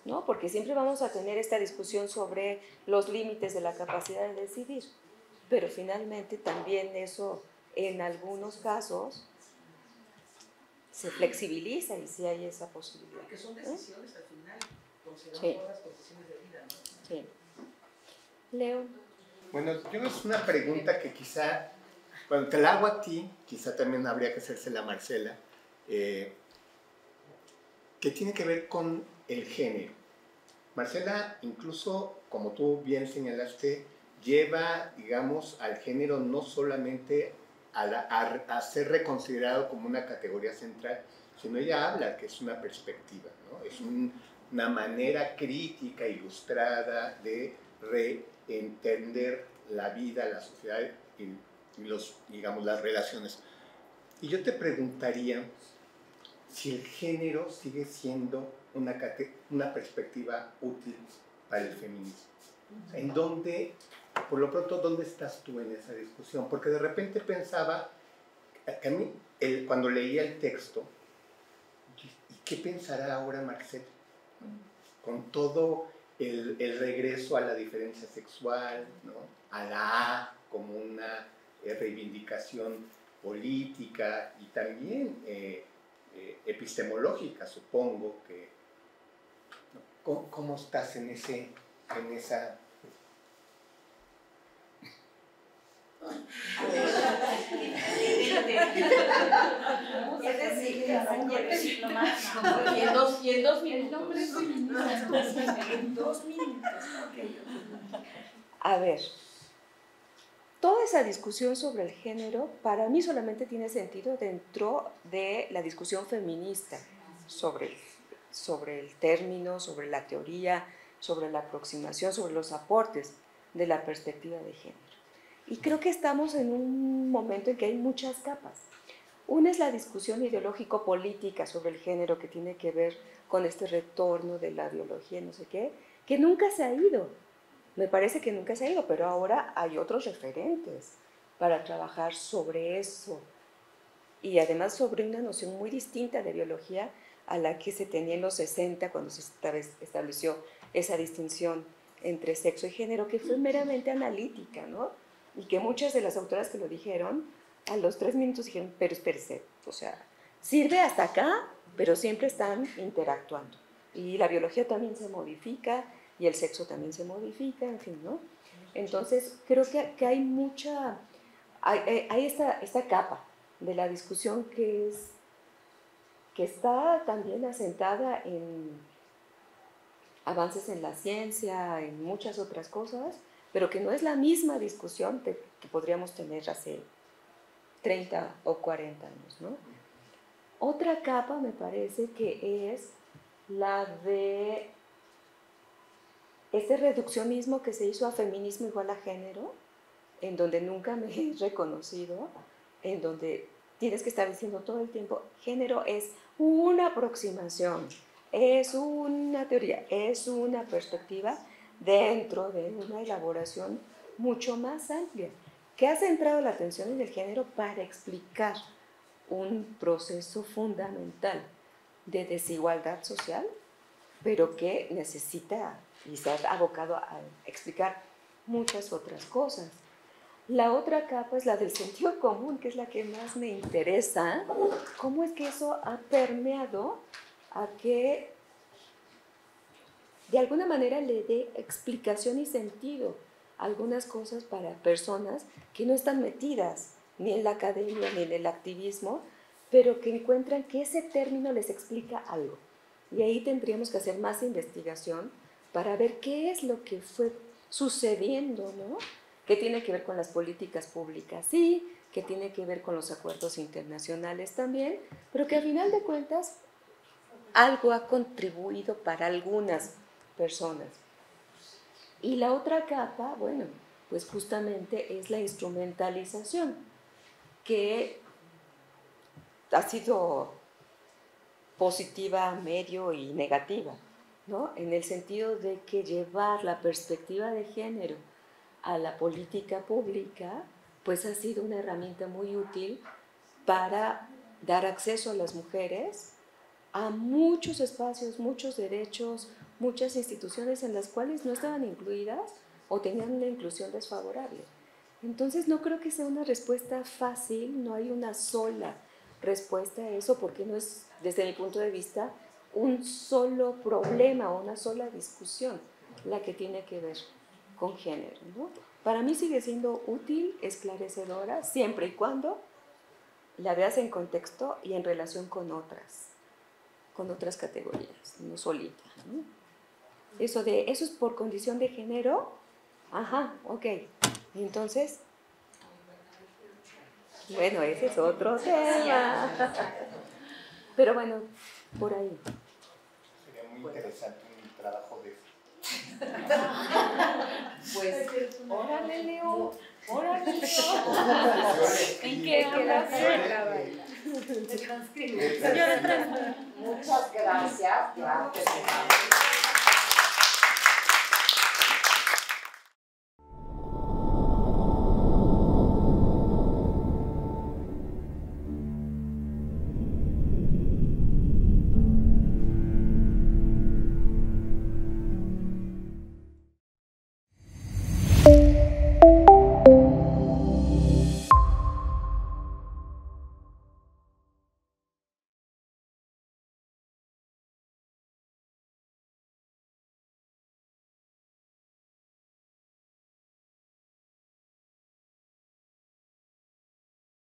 ¿No? Porque siempre vamos a tener esta discusión sobre los límites de la capacidad de decidir, pero finalmente también eso en algunos casos se flexibiliza y sí hay esa posibilidad. Que son decisiones al final, considerando todas las condiciones de vida, ¿no? Sí. Leo. Bueno, yo es una pregunta que quizá, cuando te la hago a ti, quizá también habría que hacérsela a Marcela, que tiene que ver con el género. Marcela, incluso, como tú bien señalaste, lleva, digamos, al género no solamente a ser reconsiderado como una categoría central, sino ella habla que es una perspectiva, ¿no? Es una manera crítica, ilustrada de reentender la vida, la sociedad y digamos, las relaciones. Y yo te preguntaría si el género sigue siendo una perspectiva útil para el feminismo. ¿En dónde, por lo pronto, dónde estás tú en esa discusión? Porque de repente pensaba, que a mí, cuando leía el texto, ¿y qué pensará ahora Marcela? Con todo el regreso a la diferencia sexual, ¿no? A la A como una reivindicación política y también epistemológica, supongo que, ¿no? ¿Cómo estás en esa? Es decir, ascendiente diplomada. Y en 2 minutos. El nombre es feminista. En 2 minutos. A ver, toda esa discusión sobre el género para mí solamente tiene sentido dentro de la discusión feminista sobre el término, sobre la teoría, sobre la aproximación, sobre los aportes de la perspectiva de género. Y creo que estamos en un momento en que hay muchas capas. Una es la discusión ideológico-política sobre el género que tiene que ver con este retorno de la biología, no sé qué, que nunca se ha ido. Me parece que nunca se ha ido, pero ahora hay otros referentes para trabajar sobre eso. Y además sobre una noción muy distinta de biología a la que se tenía en los 60 cuando se estableció esa distinción entre sexo y género, que fue meramente analítica, ¿no? Y que muchas de las autoras que lo dijeron, a los 3 minutos dijeron, pero espérese, o sea, sirve hasta acá, pero siempre están interactuando. Y la biología también se modifica, y el sexo también se modifica, en fin, ¿no? Entonces, creo que hay mucha, hay esta capa de la discusión que está también asentada en avances en la ciencia, en muchas otras cosas, pero que no es la misma discusión que podríamos tener hace 30 o 40 años, ¿no? Otra capa me parece que es la de este reduccionismo que se hizo a feminismo igual a género, en donde nunca me he reconocido, en donde tienes que estar diciendo todo el tiempo, género es una aproximación, es una teoría, es una perspectiva dentro de una elaboración mucho más amplia, que ha centrado la atención en el género para explicar un proceso fundamental de desigualdad social, pero que necesita y se ha abocado a explicar muchas otras cosas. La otra capa es la del sentido común, que es la que más me interesa. ¿Cómo es que eso ha permeado a que de alguna manera le dé explicación y sentido a algunas cosas para personas que no están metidas ni en la academia ni en el activismo, pero que encuentran que ese término les explica algo? Y ahí tendríamos que hacer más investigación para ver qué es lo que fue sucediendo, ¿no? Que tiene que ver con las políticas públicas, sí, que tiene que ver con los acuerdos internacionales también, pero que al final de cuentas algo ha contribuido para algunas personas. Y la otra capa, bueno, pues justamente es la instrumentalización, que ha sido positiva, medio y negativa, ¿no? En el sentido de que llevar la perspectiva de género a la política pública, pues ha sido una herramienta muy útil para dar acceso a las mujeres a muchos espacios, muchos derechos, muchas instituciones en las cuales no estaban incluidas o tenían una inclusión desfavorable. Entonces no creo que sea una respuesta fácil, no hay una sola respuesta a eso, porque no es, desde mi punto de vista, un solo problema o una sola discusión la que tiene que ver con género, ¿no? Para mí sigue siendo útil, esclarecedora, siempre y cuando la veas en contexto y en relación con otras categorías, no solita, ¿no? Eso es por condición de género, ajá, ok, y entonces, bueno, ese es otro tema, pero bueno, por ahí. Sería muy interesante un trabajo de eso. Pues, órale, Leo, órale, Leo. ¿En qué hablas? Muchas gracias.